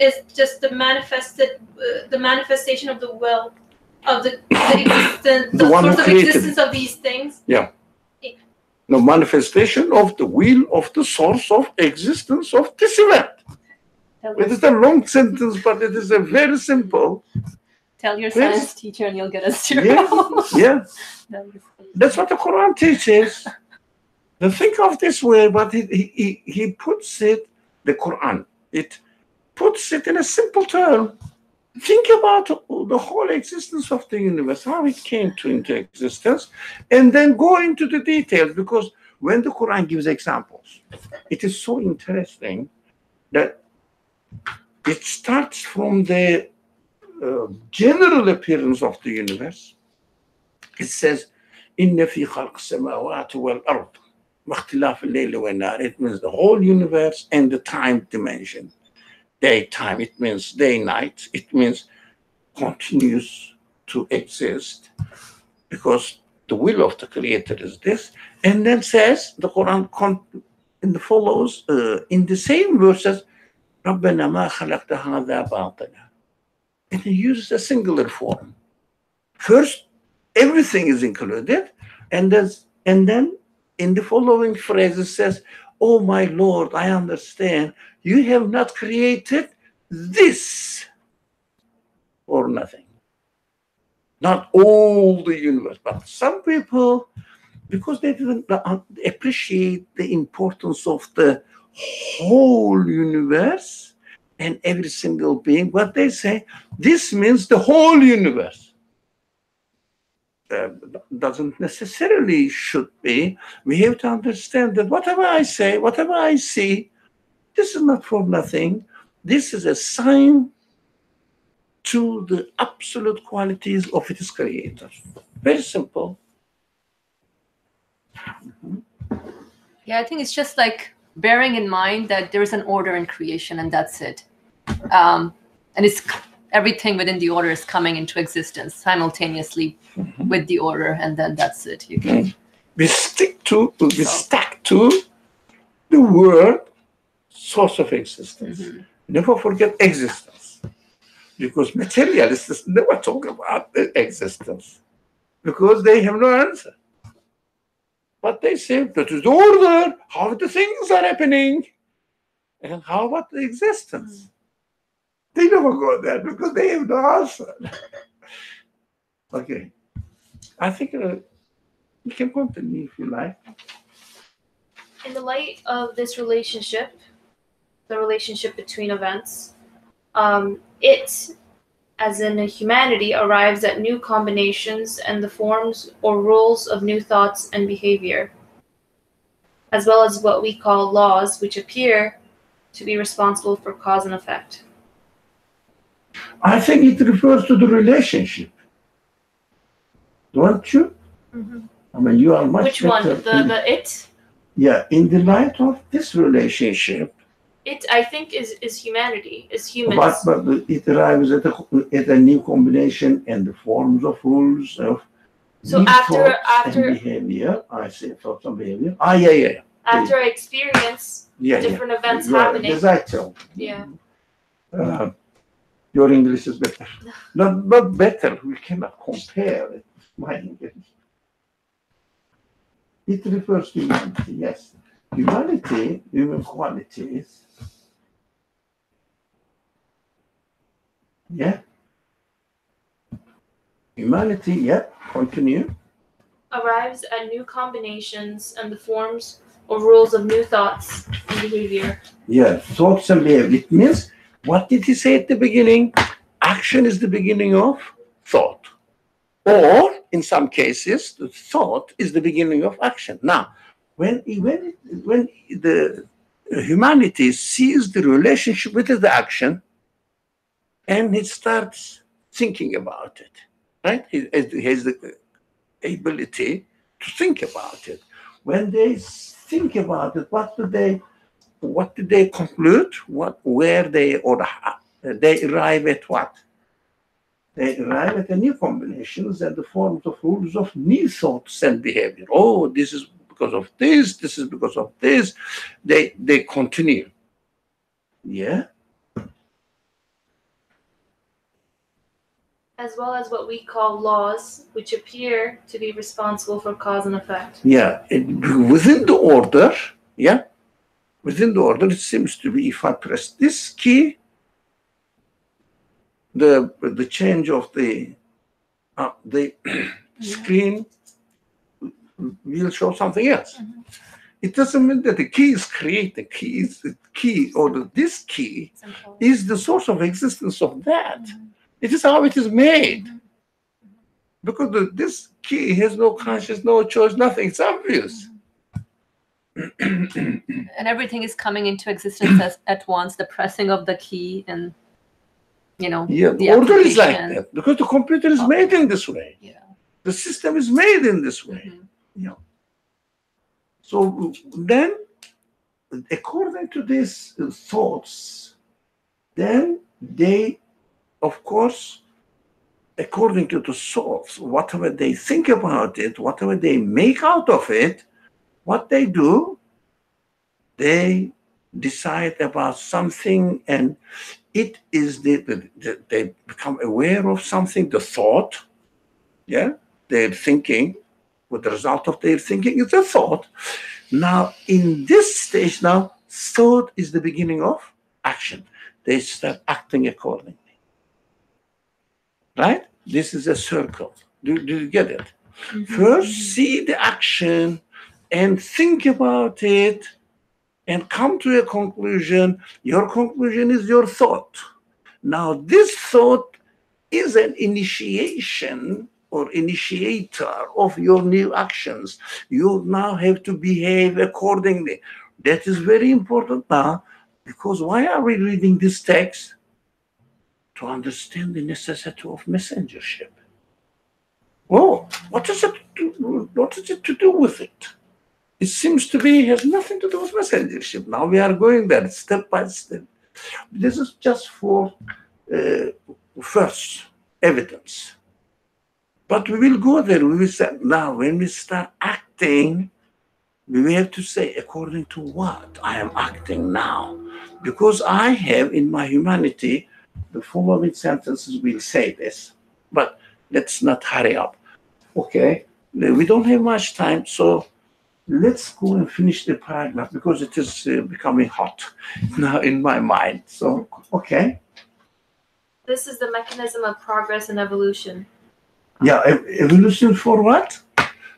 Speaker 2: is just the manifestation of the will of the existence, the source of existence of these things.
Speaker 1: Yeah. The manifestation of the will of the source of existence of this event. It is a long sentence, but it is a very simple.
Speaker 4: Tell your science teacher and you'll get a 0.
Speaker 1: Yeah. That's what the Quran teaches. Now think of this way, but he puts it, the Quran, it puts it in a simple term. Think about the whole existence of the universe, how it came into existence, and then go into the details, because when the Quran gives examples, it is so interesting that it starts from the general appearance of the universe. It says, إِنَّ فِي خَلْقِ السَّمَاوَاتِ وَالْأَرْضِ وَاخْتِلَافِ اللَّيْلِ وَالنَّهَارِ. It means the whole universe and the time dimension. Daytime, it means day, night. It means continues to exist because the will of the Creator is this. And then says, the Quran in the follows, in the same verses, رَبَّنَا مَا خَلَقْتَ هَذَا بَاطِلًا. And he uses a singular form. First, everything is included, and then in the following phrase it says, "Oh my Lord, I understand you have not created this for nothing." Not all the universe, but some people, because they didn't appreciate the importance of the whole universe and every single being, what they say, this means the whole universe. Doesn't necessarily should be. We have to understand that whatever I say, whatever I see, this is not for nothing. This is a sign to the absolute qualities of its creator. Very simple.
Speaker 4: Yeah, I think it's just like bearing in mind that there is an order in creation and that's it. And it's everything within the order is coming into existence simultaneously with the order, and then that's it. You can
Speaker 1: we stack to the word source of existence. Never forget existence, because materialists never talk about the existence because they have no answer. But they say that is the order, how the things are happening, and how about the existence? They never go there because they have no answer. Okay, I think we can continue if you like.
Speaker 2: In the light of this relationship, the relationship between events, it, as in humanity, arrives at new combinations and the forms or rules of new thoughts and behavior, as well as what we call laws, which appear to be responsible for cause and effect.
Speaker 1: I think it refers to the relationship, don't you? I mean, you are much
Speaker 2: Which
Speaker 1: better.
Speaker 2: one? The it?
Speaker 1: Yeah, in the light of this relationship.
Speaker 2: It, I think, is humanity, is humans.
Speaker 1: But it arrives at a new combination and the forms of rules of
Speaker 2: So
Speaker 1: new
Speaker 2: after
Speaker 1: thoughts and behavior. I say thoughts and behavior. Yeah.
Speaker 2: After I experience different events happening.
Speaker 1: As I tell.
Speaker 2: Yeah.
Speaker 1: Your English is better. Not better. We cannot compare it with my English. It refers to humanity, yes. Humanity, human qualities. Yeah. Humanity, yeah. Continue.
Speaker 2: Arrives at new combinations and the forms or rules of new thoughts and behavior.
Speaker 1: Yeah, thoughts and behavior. It means, what did he say at the beginning? Action is the beginning of thought. Or, in some cases, the thought is the beginning of action. Now, when the humanity sees the relationship with the action, and it starts thinking about it, right? He has the ability to think about it. When they think about it, what do they conclude? They arrive at what? They arrive at the new combinations and the forms of rules of new thoughts and behavior. Oh, this is because of this is because of this. They continue. Yeah.
Speaker 2: As well as what we call laws, which appear to be responsible for cause and effect.
Speaker 1: Yeah. Within the order, it seems to be, if I press this key, the change of the screen will show something else. It doesn't mean that the key is created. This key is the source of existence of that. It is how it is made. Because this key has no conscience, no choice, nothing. It's obvious.
Speaker 4: And everything is coming into existence at once, the pressing of the key and
Speaker 1: the order is like that because the computer is made in this way. Yeah. The system is made in this way. So then, according to these thoughts, then they, of course, according to the source, whatever they think about it, whatever they make out of it, what they do, they decide about something, and it is they become aware of something, the thought, they're thinking, with the result of their thinking is a thought. Now, in this stage now, thought is the beginning of action. They start acting accordingly. Right? This is a circle. Do you get it? First, see the action and think about it and come to a conclusion. Your conclusion is your thought. Now, this thought is an initiation or initiator of your new actions. You now have to behave accordingly. That is very important now, because why are we reading this text? To understand the necessity of messengership. Oh, what is it to do with it? It seems to be has nothing to do with messengership. Now we are going there step by step. This is just for first evidence. But we will go there. We will say, now, when we start acting, we will have to say, according to what I am acting now. Because I have in my humanity, the following sentences will say this. But let's not hurry up. Okay? We don't have much time, so let's go and finish the paragraph because it is becoming hot now in my mind. So, okay.
Speaker 2: This is the mechanism of progress and evolution.
Speaker 1: Yeah, evolution for what?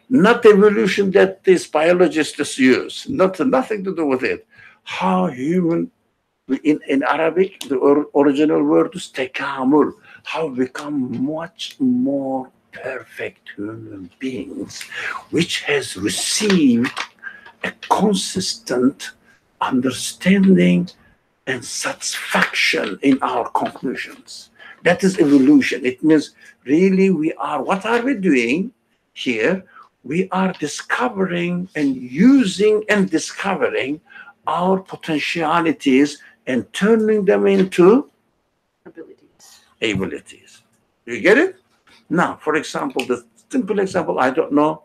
Speaker 1: Not evolution that these biologists use. Nothing to do with it. How human, in Arabic, the original word is tekamul. How we become much more perfect human beings, which has received a consistent understanding and satisfaction in our conclusions. That is evolution. It means really what are we doing here? We are discovering and using and discovering our potentialities and turning them into abilities. You get it? Now, for example, the simple example, I don't know,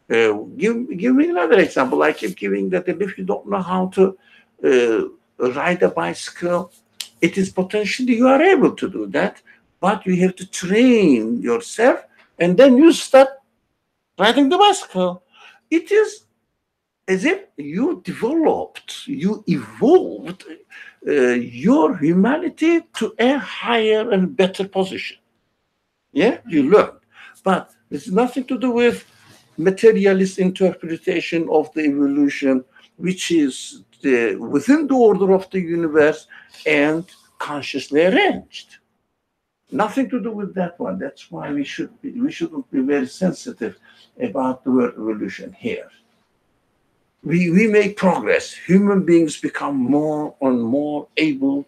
Speaker 1: give me another example. I keep giving that if you don't know how to ride a bicycle, it is potentially you are able to do that, but you have to train yourself and then you start riding the bicycle. It is as if you evolved your humanity to a higher and better position. Yeah, you learned. But it's nothing to do with materialist interpretation of the evolution, which is within the order of the universe and consciously arranged. Nothing to do with that one. That's why we shouldn't be very sensitive about the word evolution here. We make progress. Human beings become more and more able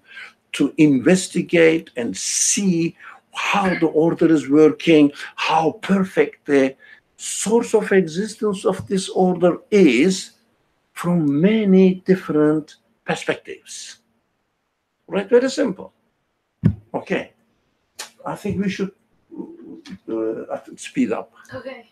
Speaker 1: to investigate and see how the order is working, how perfect the source of existence of this order is from many different perspectives. Right? Very simple. Okay. I think we should speed up.
Speaker 2: Okay.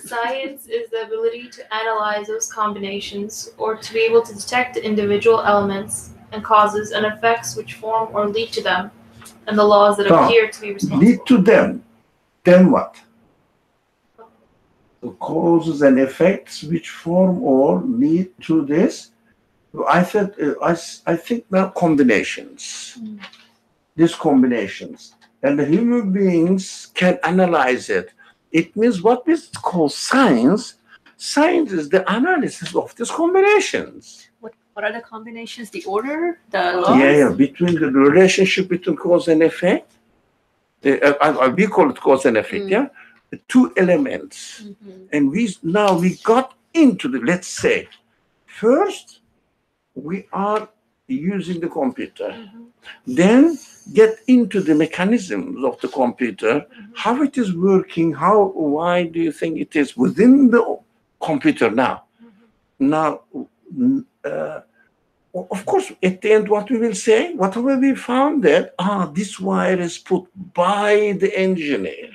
Speaker 2: Science is the ability to analyze those combinations or to be able to detect the individual elements and causes and effects which form or lead to them and the laws that appear to be responsible.
Speaker 1: Lead to them. Then what? The causes and effects which form or lead to this. I think now combinations. These combinations. And the human beings can analyze it. It means what is called science. Science is the analysis of these combinations.
Speaker 4: What are the combinations? The order? The laws?
Speaker 1: Yeah. Between the relationship between cause and effect. We call it cause and effect, yeah? The two elements. And we got into let's say, first, we are using the computer. Then get into the mechanisms of the computer, how it is working, why do you think it is within the computer now? Now, of course, at the end, what we will say, whatever we found that, this wire is put by the engineer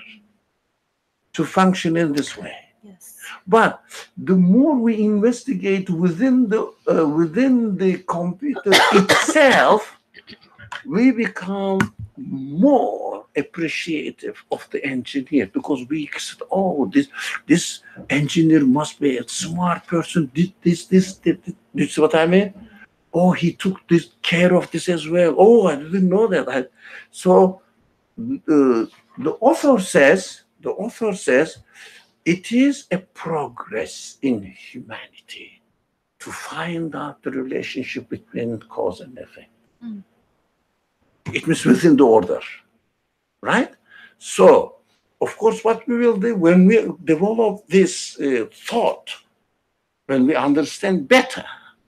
Speaker 1: to function in this way.
Speaker 4: Yes.
Speaker 1: But the more we investigate within the computer itself, we become more appreciative of the engineer because we said, this engineer must be a smart person. Did this. This is what I mean? Oh, he took care of this as well. Oh, I didn't know that. So the author says it is a progress in humanity to find out the relationship between cause and effect. It means within the order, right? So, of course, what we will do when we develop this thought, when we understand better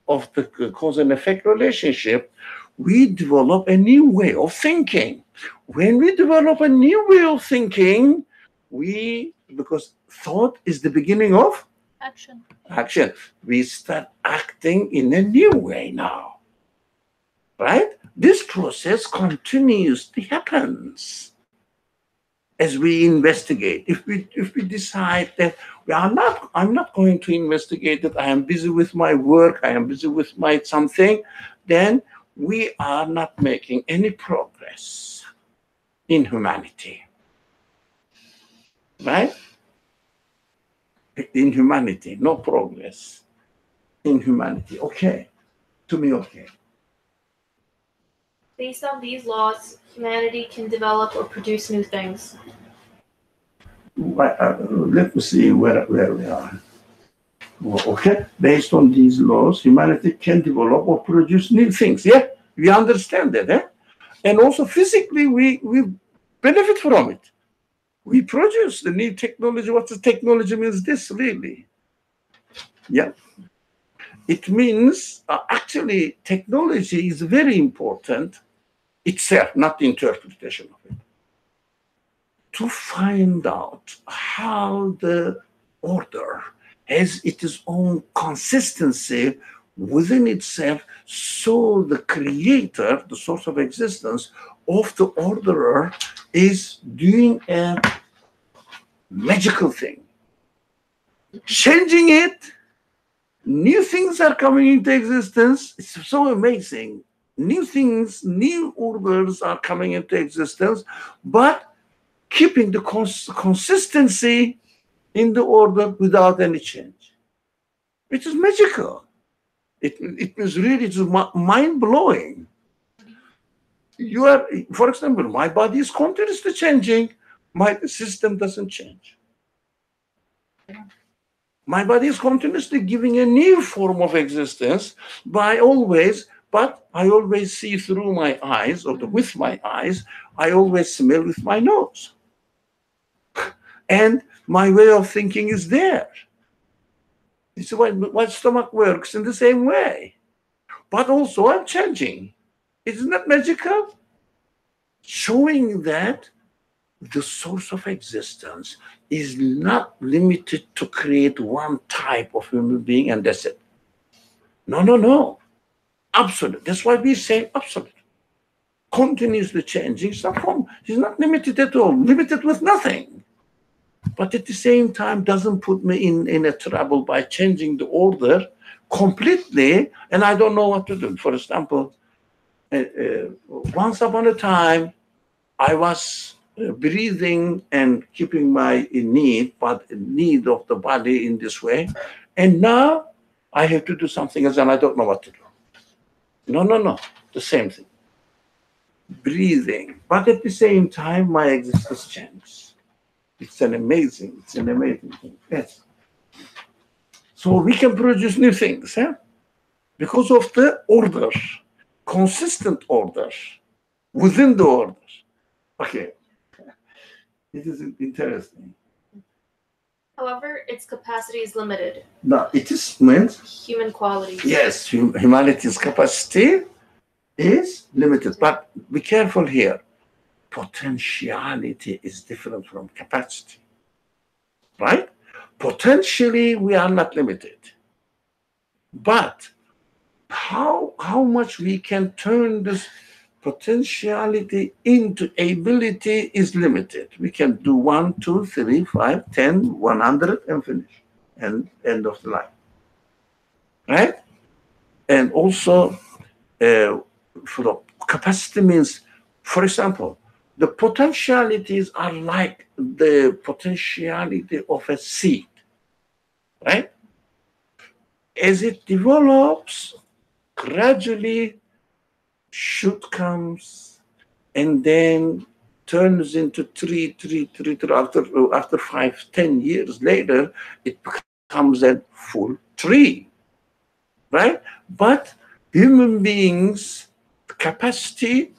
Speaker 1: of the cause and effect relationship, we develop a new way of thinking. When we develop a new way of thinking, because thought is the beginning of action. We start acting in a new way now, right? This process continuously happens. as we investigate. If we decide that I'm not going to investigate that, I am busy with my work, I am busy with my something, then we are not making any progress in humanity. Right? In humanity, no progress in humanity. Okay. To me, okay.
Speaker 2: Based on these laws, humanity can develop or produce new things.
Speaker 1: Let me see where we are. Okay, based on these laws, humanity can develop or produce new things. Yeah, we understand that. Eh? And also physically, we benefit from it. We produce the new technology. What the technology means this really? Yeah. It means actually technology is very important itself, not the interpretation of it, to find out how the order has its own consistency within itself, so the creator, the source of existence of the orderer, is doing a magical thing. Changing it, new things are coming into existence. It's so amazing. New things, new orders are coming into existence, but keeping the consistency in the order without any change. It is magical. It is really mind-blowing. You are, for example, my body is continuously changing. My system doesn't change. My body is continuously giving a new form of existence but I always see through my eyes, or with my eyes. I always smell with my nose. And my way of thinking is there. It's why my stomach works in the same way. But also I'm changing. Isn't that magical? Showing that the source of existence is not limited to create one type of human being and that's it. No. Absolute. That's why we say absolute. Continuously changing. It's not limited at all. Limited with nothing. But at the same time doesn't put me in a trouble by changing the order completely, and I don't know what to do. For example, once upon a time, I was breathing and keeping my need of the body in this way, and now I have to do something else and I don't know what to do. No, the same thing. Breathing, but at the same time, my existence changes. It's an amazing thing. Yes. So we can produce new things, because of the order, consistent order within the order. Okay. It is interesting.
Speaker 2: However, its capacity is limited.
Speaker 1: Now, it is meant.
Speaker 2: Human qualities.
Speaker 1: Yes, humanity's capacity is limited, but be careful here. Potentiality is different from capacity, right? Potentially, we are not limited, but how much we can turn this potentiality into ability is limited. We can do 1, 2, 3, 5, 10, 100 and finish, and end of the line, right? And also, for the capacity means, for example, the potentialities are like the potentiality of a seed, right? As it develops, gradually shoot comes and then turns into tree. After 5, 10 years later, it becomes a full tree, right? But human beings' capacity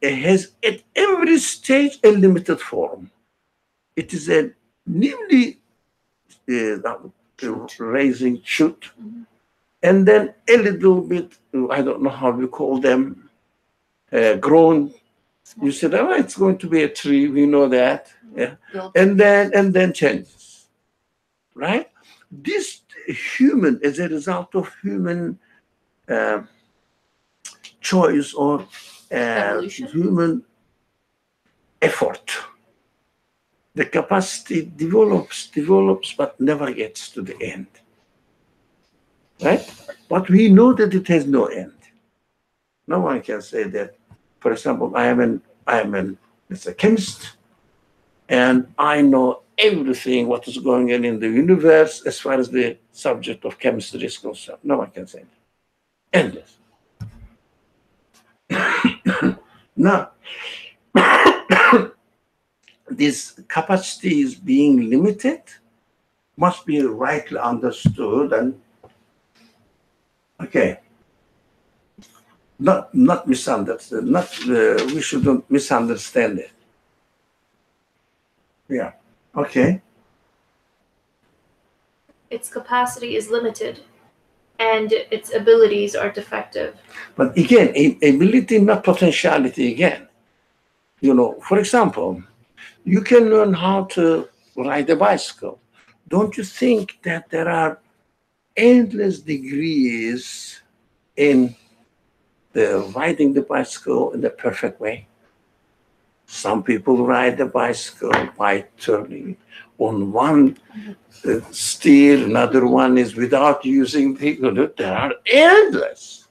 Speaker 1: has at every stage a limited form. It is a newly raising shoot, and then a little bit, I don't know how we call them, grown. You said, oh, it's going to be a tree. We know that, yeah. And then changes, right? This human, as a result of human choice or human effort, the capacity develops, but never gets to the end. Right? But we know that it has no end. No one can say that, for example, I am a chemist, and I know everything what is going on in the universe as far as the subject of chemistry is concerned. No one can say that. Endless. Now, this capacity is being limited, must be rightly understood, and okay, not misunderstood. We shouldn't misunderstand it. Yeah. Okay.
Speaker 2: Its capacity is limited, and its abilities are defective.
Speaker 1: But again, ability, not potentiality again. You know, for example, you can learn how to ride a bicycle. Don't you think that there are endless degrees in the riding the bicycle in the perfect way? Some people ride the bicycle by turning on one steer, another one is without using the. There are endless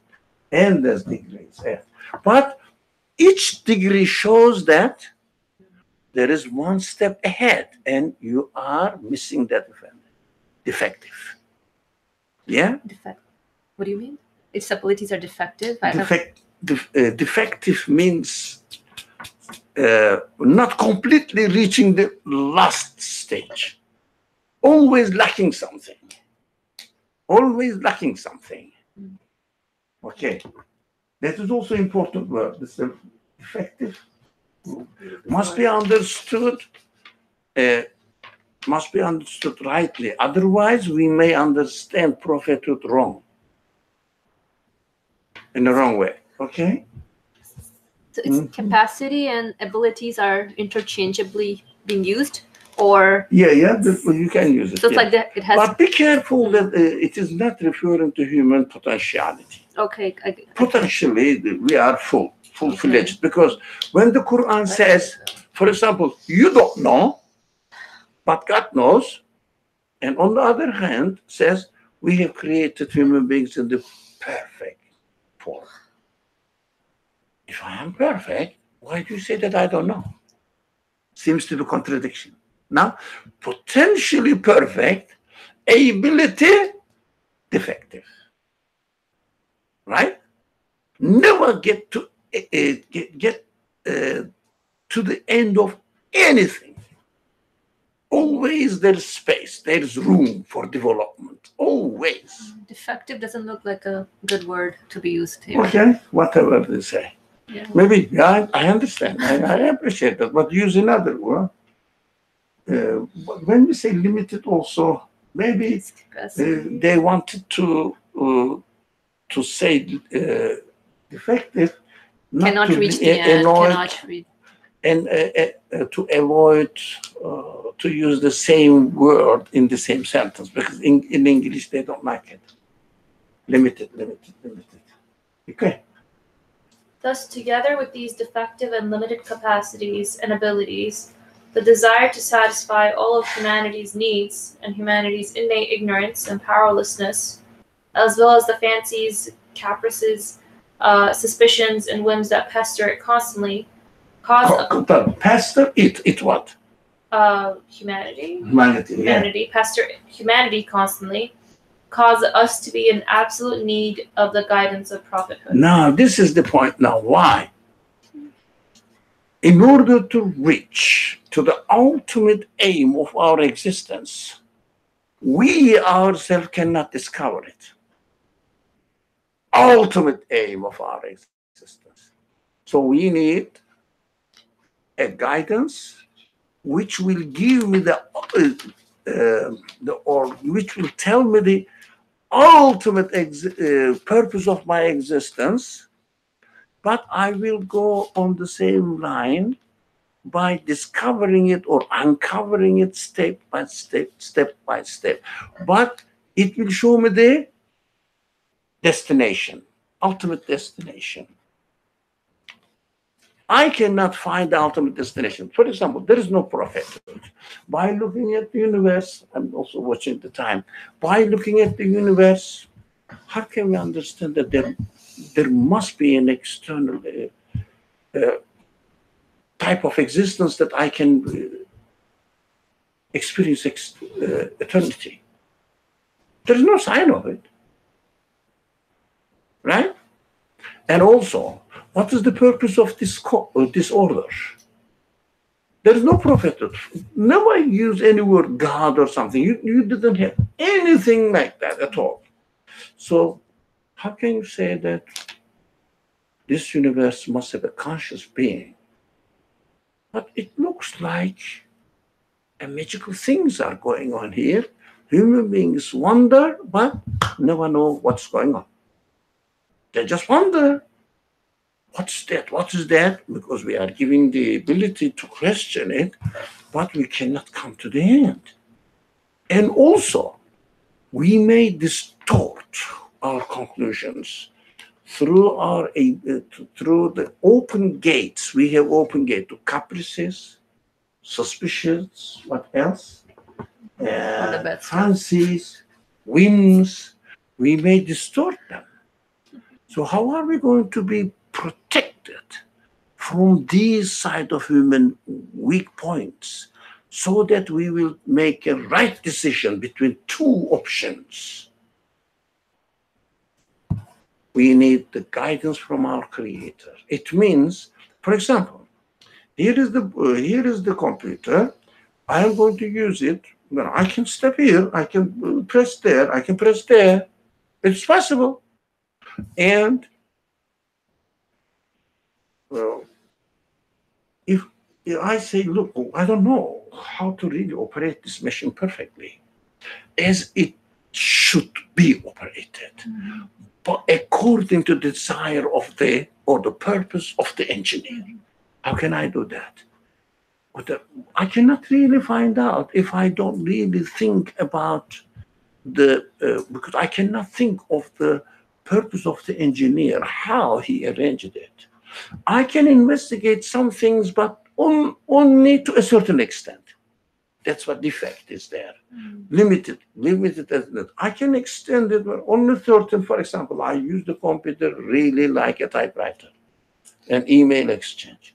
Speaker 1: degrees. Yeah. But each degree shows that there is one step ahead, and you are missing that defective. Yeah?
Speaker 4: What do you mean? Its abilities are defective?
Speaker 1: Defective means not completely reaching the last stage. Always lacking something. Always lacking something. Okay. That is also important word. This defective must be understood. Must be understood rightly. Otherwise, we may understand prophethood wrong. In the wrong way. Okay?
Speaker 4: So its capacity and abilities are interchangeably being used, or
Speaker 1: yeah, you can use it.
Speaker 4: So it's like that. It has.
Speaker 1: But be careful that it is not referring to human potentiality.
Speaker 4: Okay.
Speaker 1: Potentially, we are full-fledged, because when the Quran says, for example, you don't know, but God knows, and on the other hand says, we have created human beings in the perfect form. If I am perfect, why do you say that I don't know? Seems to be contradiction. Now, potentially perfect, ability defective. Right? Never get to the end of anything. Always there's space, there's room for development. Always.
Speaker 4: Defective doesn't look like a good word to be used here.
Speaker 1: Okay, whatever they say.
Speaker 4: Yeah.
Speaker 1: Maybe, I understand. I appreciate that, but use another word. But when we say limited also, maybe they wanted to say defective, not
Speaker 4: cannot
Speaker 1: to
Speaker 4: reach the end, cannot read.
Speaker 1: And to avoid to use the same word in the same sentence, because in English they don't like it. Limited. Okay.
Speaker 2: Thus, together with these defective and limited capacities and abilities, the desire to satisfy all of humanity's needs and humanity's innate ignorance and powerlessness, as well as the fancies, caprices, suspicions, and whims that pester it constantly,
Speaker 1: Pester it what?
Speaker 2: Humanity.
Speaker 1: Humanity.
Speaker 2: Pester humanity constantly, cause us to be in absolute need of the guidance of prophethood.
Speaker 1: Now, this is the point. Now, why? In order to reach to the ultimate aim of our existence, we ourselves cannot discover it. Ultimate aim of our existence. So we need a guidance which will give me which will tell me the ultimate purpose of my existence, but I will go on the same line by discovering it or uncovering it step by step. But it will show me the destination, ultimate destination. I cannot find the ultimate destination. For example, there is no prophethood. By looking at the universe, I'm also watching the time, by looking at the universe, how can we understand that there must be an external type of existence that I can experience eternity? There's no sign of it, right? And also, what is the purpose of this order? There is no prophethood. Never use any word God or something. You didn't have anything like that at all. So how can you say that this universe must have a conscious being? But it looks like magical things are going on here. Human beings wonder, but never know what's going on. They just wonder, what's that? What is that? Because we are giving the ability to question it, but we cannot come to the end. And also, we may distort our conclusions through through the open gates. We have open gate to caprices, suspicions, what else? Fancies, whims. We may distort them. So how are we going to be protected from these side of human weak points so that we will make a right decision between two options? We need the guidance from our Creator. It means, for example, here is the computer. I am going to use it. Well, I can step here. I can press there. I can press there. It's possible. And well, if I say, look, I don't know how to really operate this machine perfectly, as it should be operated, but according to the desire of the purpose of the engineer. How can I do that? I cannot really find out if I don't really think about because I cannot think of the purpose of the engineer, how he arranged it. I can investigate some things, but only to a certain extent. That's what defect is there. Limited. I can extend it only certain. For example, I use the computer really like a typewriter, an email exchange.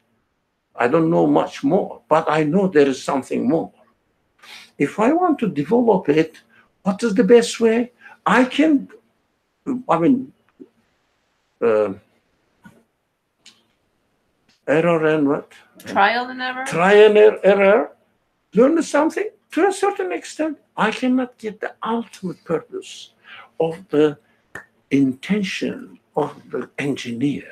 Speaker 1: I don't know much more, but I know there is something more. If I want to develop it, what is the best way? Error and what?
Speaker 4: Trial and error?
Speaker 1: Trial and error. Learn something to a certain extent. I cannot get the ultimate purpose of the intention of the engineer,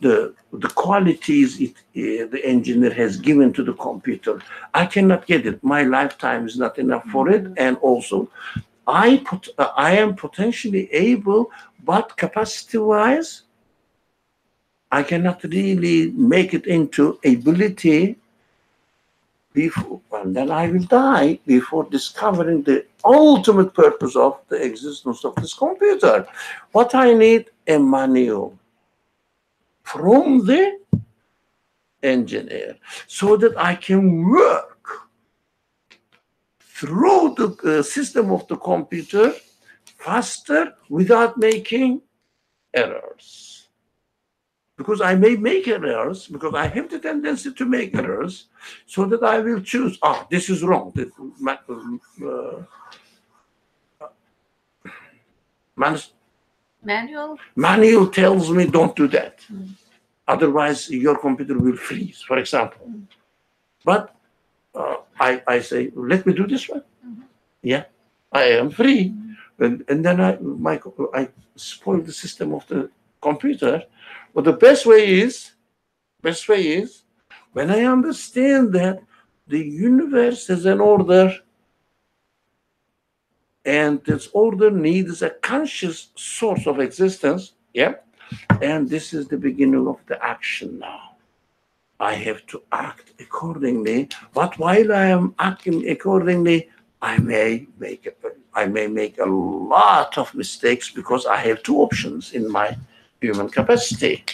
Speaker 1: the qualities the engineer has given to the computer. I cannot get it. My lifetime is not enough for it. And also, I am potentially able, but capacity-wise, I cannot really make it into ability before, and then I will die before discovering the ultimate purpose of the existence of this computer. What I need, a manual from the engineer, so that I can work through the system of the computer faster without making errors. Because I may make errors, because I have the tendency to make errors, so that I will choose, this is wrong. Manual tells me don't do that. Otherwise, your computer will freeze, for example. But I say, let me do this one. Yeah, I am free. And then I spoil the system of the computer. But the best way is when I understand that the universe has an order, and this order needs a conscious source of existence. Yeah. And this is the beginning of the action now. I have to act accordingly. But while I am acting accordingly, I may make a lot of mistakes because I have two options in my human capacity.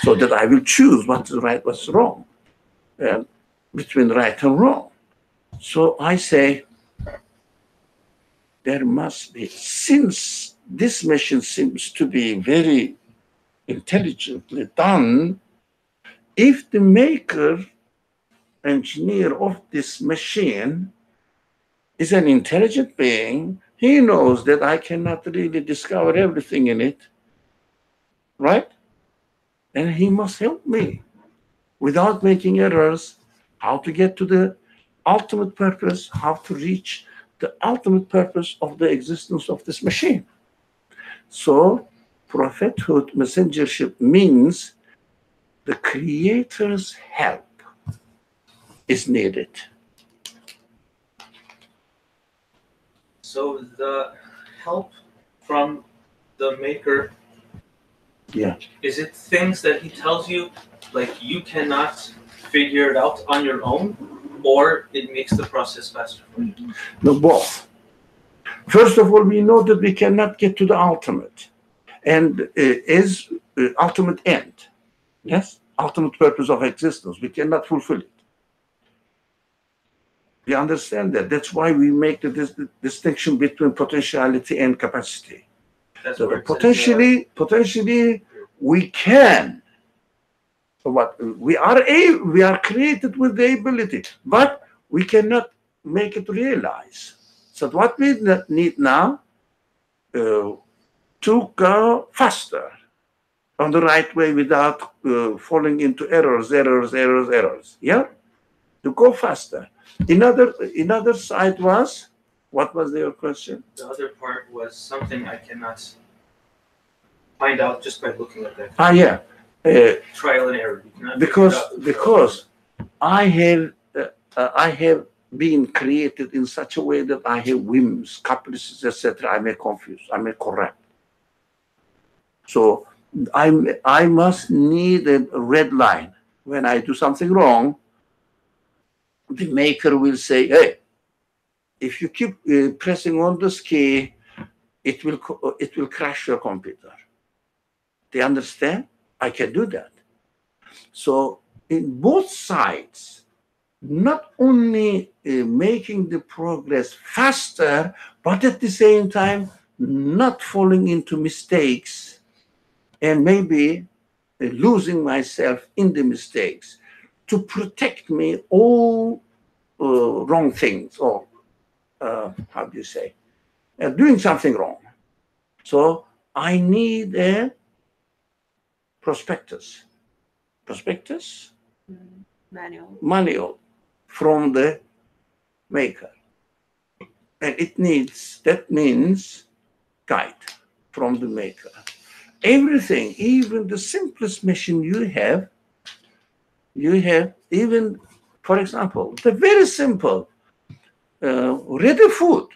Speaker 1: so that I will choose what's right, what's wrong, and between right and wrong. So I say, there must be, since this machine seems to be very intelligently done, if the maker, engineer of this machine is an intelligent being, he knows that I cannot really discover everything in it, right? And he must help me without making errors, how to get to the ultimate purpose, how to reach the ultimate purpose of the existence of this machine. So prophethood, messengership means the Creator's help is needed.
Speaker 5: So the help from the maker,
Speaker 1: Yeah.
Speaker 5: is it things that he tells you, like you cannot figure it out on your own, or it makes the process faster for you?
Speaker 1: No, both. First of all, we know that we cannot get to the ultimate, and is ultimate end. Yes, ultimate purpose of existence. We cannot fulfill it. We understand that. That's why we make the distinction between potentiality and capacity.
Speaker 5: That's
Speaker 1: So
Speaker 5: where it says,
Speaker 1: potentially, we can. What we are created with the ability, but we cannot make it realize. So what we need now to go faster on the right way without falling into errors. Yeah, to go faster. Another side was, what was your question?
Speaker 5: the other part was something I cannot find out just by looking at that.
Speaker 1: Yeah.
Speaker 5: Trial and error. You cannot
Speaker 1: Because I have been created in such a way that I have whims, caprices, etc. I may confuse, I may correct. So I must need a red line. When I do something wrong, the maker will say, hey, if you keep pressing on this key, it will crash your computer. Do you understand? I can do that. So in both sides, not only making the progress faster, but at the same time, not falling into mistakes and maybe losing myself in the mistakes to protect me all wrong things, or how do you say, doing something wrong. So I need a prospectus manual from the maker, and that means guide from the maker. Everything, even the simplest machine you have even, for example, the very simple ready food.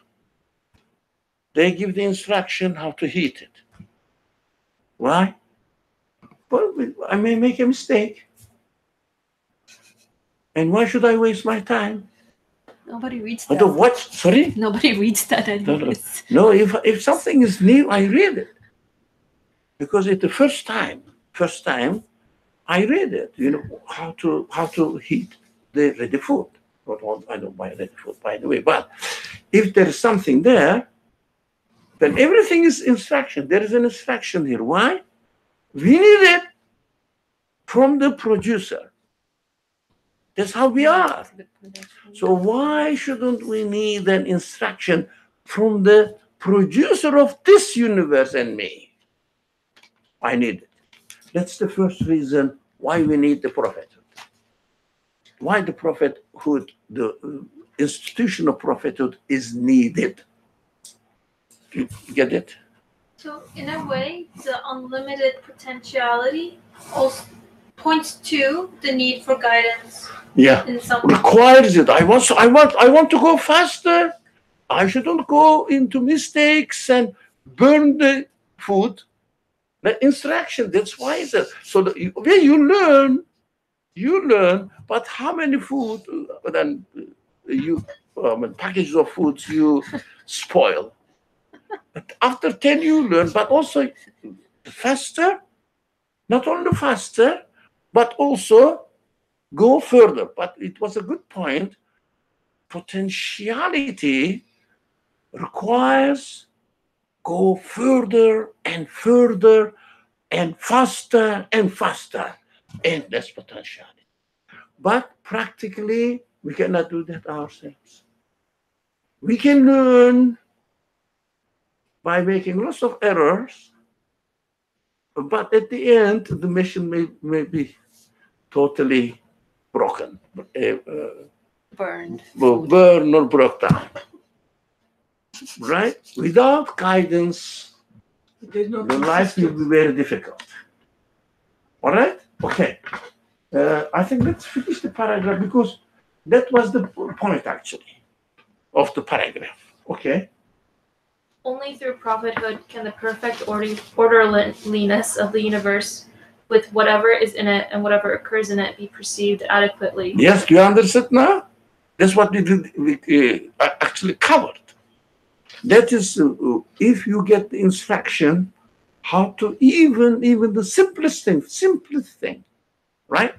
Speaker 1: They give the instruction how to heat it. Why? Well, I may make a mistake. And why should I waste my time?
Speaker 4: Nobody reads that.
Speaker 1: What? Sorry?
Speaker 4: Nobody reads that anyways.
Speaker 1: No, if something is new, I read it. Because it's the first time I read it, how to heat the ready food. I don't buy ready food, by the way. But if there is something there, then everything is instruction. There is an instruction here. Why? We need it from the producer. That's how we are. So why shouldn't we need an instruction from the producer of this universe and me? I need it. That's the first reason why we need the prophethood. Why the prophethood, the institution of prophethood is needed. You get it?
Speaker 2: So in a way, the unlimited potentiality also points to the need for guidance.
Speaker 1: Yeah,
Speaker 2: in some
Speaker 1: requires it. I want to go faster. I shouldn't go into mistakes and burn the food. The instruction, that's why it's so when you learn, but how many food then packages of foods you spoil. But after 10 you learn, but also faster, not only faster, but also go further. But it was a good point. Potentiality requires go further and further and faster and faster. And that's potentiality. But practically, we cannot do that ourselves. We can learn by making lots of errors, but at the end, the machine may be totally broken,
Speaker 4: Burned.
Speaker 1: burn or broke down. Right? Without guidance,
Speaker 3: There's no
Speaker 1: the life will be very difficult. All right? Okay. I think let's finish the paragraph because that was the point actually of the paragraph. Okay?
Speaker 2: Only through prophethood can the perfect orderliness of the universe, with whatever is in it and whatever occurs in it, be perceived adequately.
Speaker 1: Yes, do you understand now? That's what we did, we actually covered. That is, if you get the instruction how to even the simplest thing, right?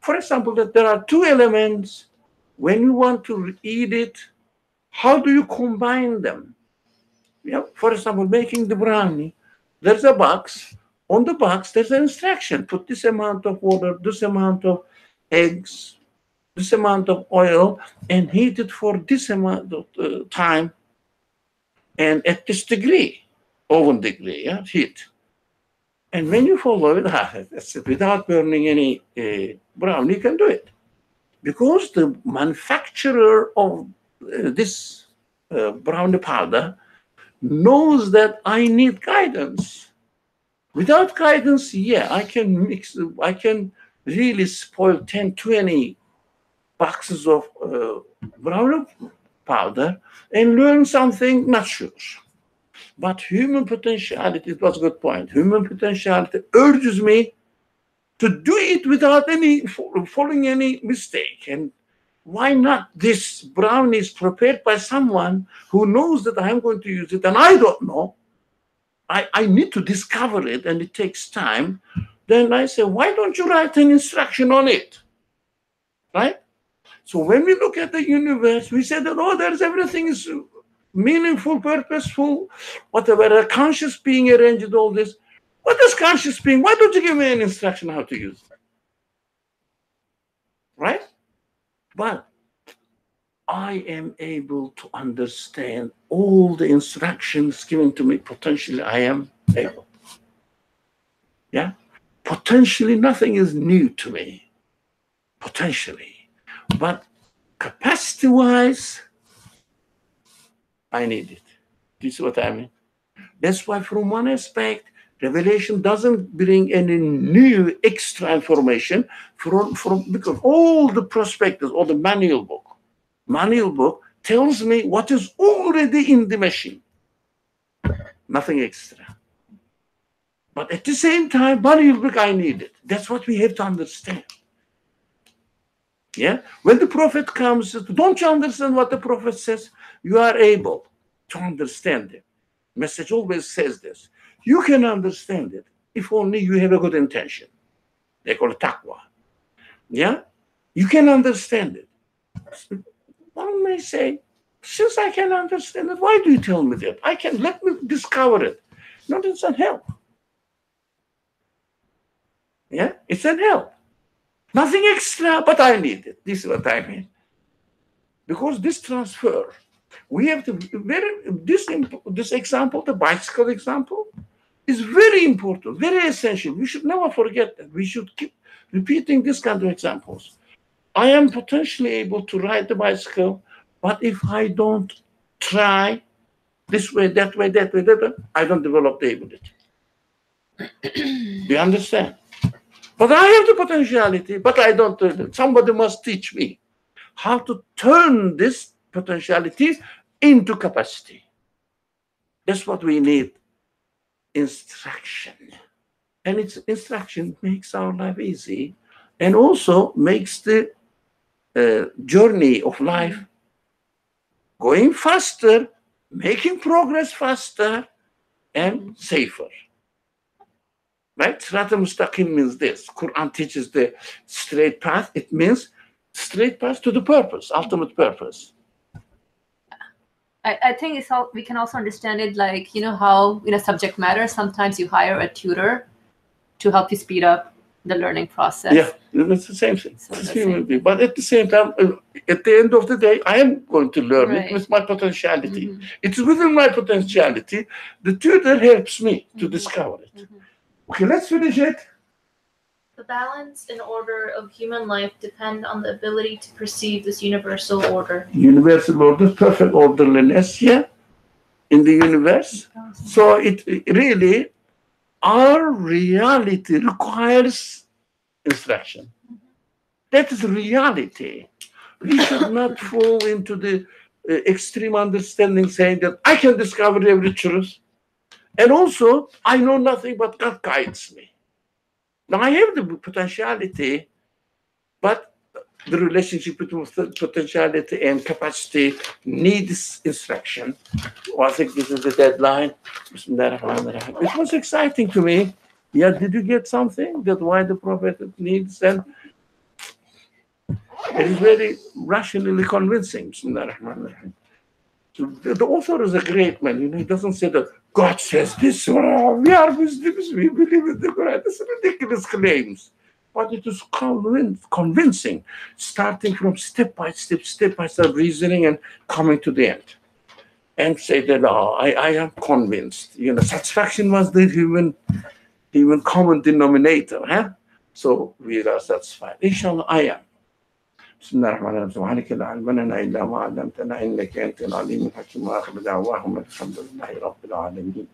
Speaker 1: For example, that there are two elements. When you want to eat it, how do you combine them? Yeah, for example, making the brownie, there's a box. On the box, there's an instruction. Put this amount of water, this amount of eggs, this amount of oil, and heat it for this amount of time, and at this degree, oven degree, yeah, heat. And when you follow it, without burning any brownie, you can do it. Because the manufacturer of this brownie powder knows that I need guidance. Without guidance, yeah, I can really spoil 10, 20 boxes of brownie powder and learn something not sure. But human potentiality, it was a good point, human potentiality urges me to do it without any following any mistake. And why not? This brownie is prepared by someone who knows that I'm going to use it and I don't know. I need to discover it and it takes time. Then I say, why don't you write an instruction on it? Right? So when we look at the universe, we say that, oh, there's everything is meaningful, purposeful, whatever, a conscious being arranged all this. What is conscious being? Why don't you give me an instruction how to use it? Right? But I am able to understand all the instructions given to me. Potentially, I am able. Yeah? Potentially, nothing is new to me. Potentially. But capacity-wise, I need it. Do you see what I mean? That's why, from one aspect, Revelation doesn't bring any new extra information because all the prospectus or the manual book tells me what is already in the machine. Nothing extra. But at the same time, manual book, I need it. That's what we have to understand. Yeah? When the prophet comes, don't you understand what the prophet says? You are able to understand it. Message always says this. You can understand it if only you have a good intention. They call it taqwa. Yeah? You can understand it. One may say, since I can understand it, why do you tell me that? Let me discover it. No, it's an help. Yeah? It's an help. Nothing extra, but I need it. This is what I mean. Because this transfer, we have to this example, the bicycle example, is very important, very essential. We should never forget that. We should keep repeating this kind of examples. I am potentially able to ride the bicycle, but if I don't try this way, that way, I don't develop the ability. Do you understand? But I have the potentiality, but I don't. Somebody must teach me how to turn this potentiality into capacity. That's what we need. Instruction. And its instruction makes our life easy and also makes the journey of life going faster, making progress faster, and safer. Right? Sirat al-Mustaqim means this. Quran teaches the straight path. It means straight path to the purpose, ultimate purpose.
Speaker 4: I think it's all, we can also understand it like, you know, how in a subject matter, sometimes you hire a tutor to help you speed up the learning process.
Speaker 1: Yeah, it's the same thing.
Speaker 4: So
Speaker 1: It's the
Speaker 4: the
Speaker 1: same
Speaker 4: same
Speaker 1: thing. But at the same time, at the end of the day, I am going to learn
Speaker 4: Right.
Speaker 1: it with my potentiality.
Speaker 4: Mhm.
Speaker 1: It's within my potentiality. The tutor helps me to
Speaker 4: Mhm.
Speaker 1: discover it.
Speaker 4: Mhm.
Speaker 1: Okay, let's finish it.
Speaker 2: The balance and order of human life depend on the ability to perceive this universal order.
Speaker 1: Universal order, perfect orderliness, yeah, in the universe. So it really, our reality requires instruction. That is reality. We should not fall into the extreme understanding saying that I can discover every truth. And also, I know nothing but God guides me. Now, I have the potentiality, but the relationship between potentiality and capacity needs instruction. Well, I think this is the deadline. It was exciting to me. Yeah, did you get something that why the prophet needs? And it is very rationally convincing. The author is a great man. You know, he doesn't say that God says this. Oh, we are Muslims. We believe in the Quran. It's ridiculous claims. But it is convincing, starting from step by step reasoning and coming to the end. And say that, oh, I am convinced. You know, satisfaction was the human common denominator. Huh? So we are satisfied. Inshallah, I am. بسم الله الرحمن الرحيم سبحانك لا علم لنا إلا ما علمتنا إنك أنت العليم الحكيم وآخر دعواهم الحمد لله رب العالمين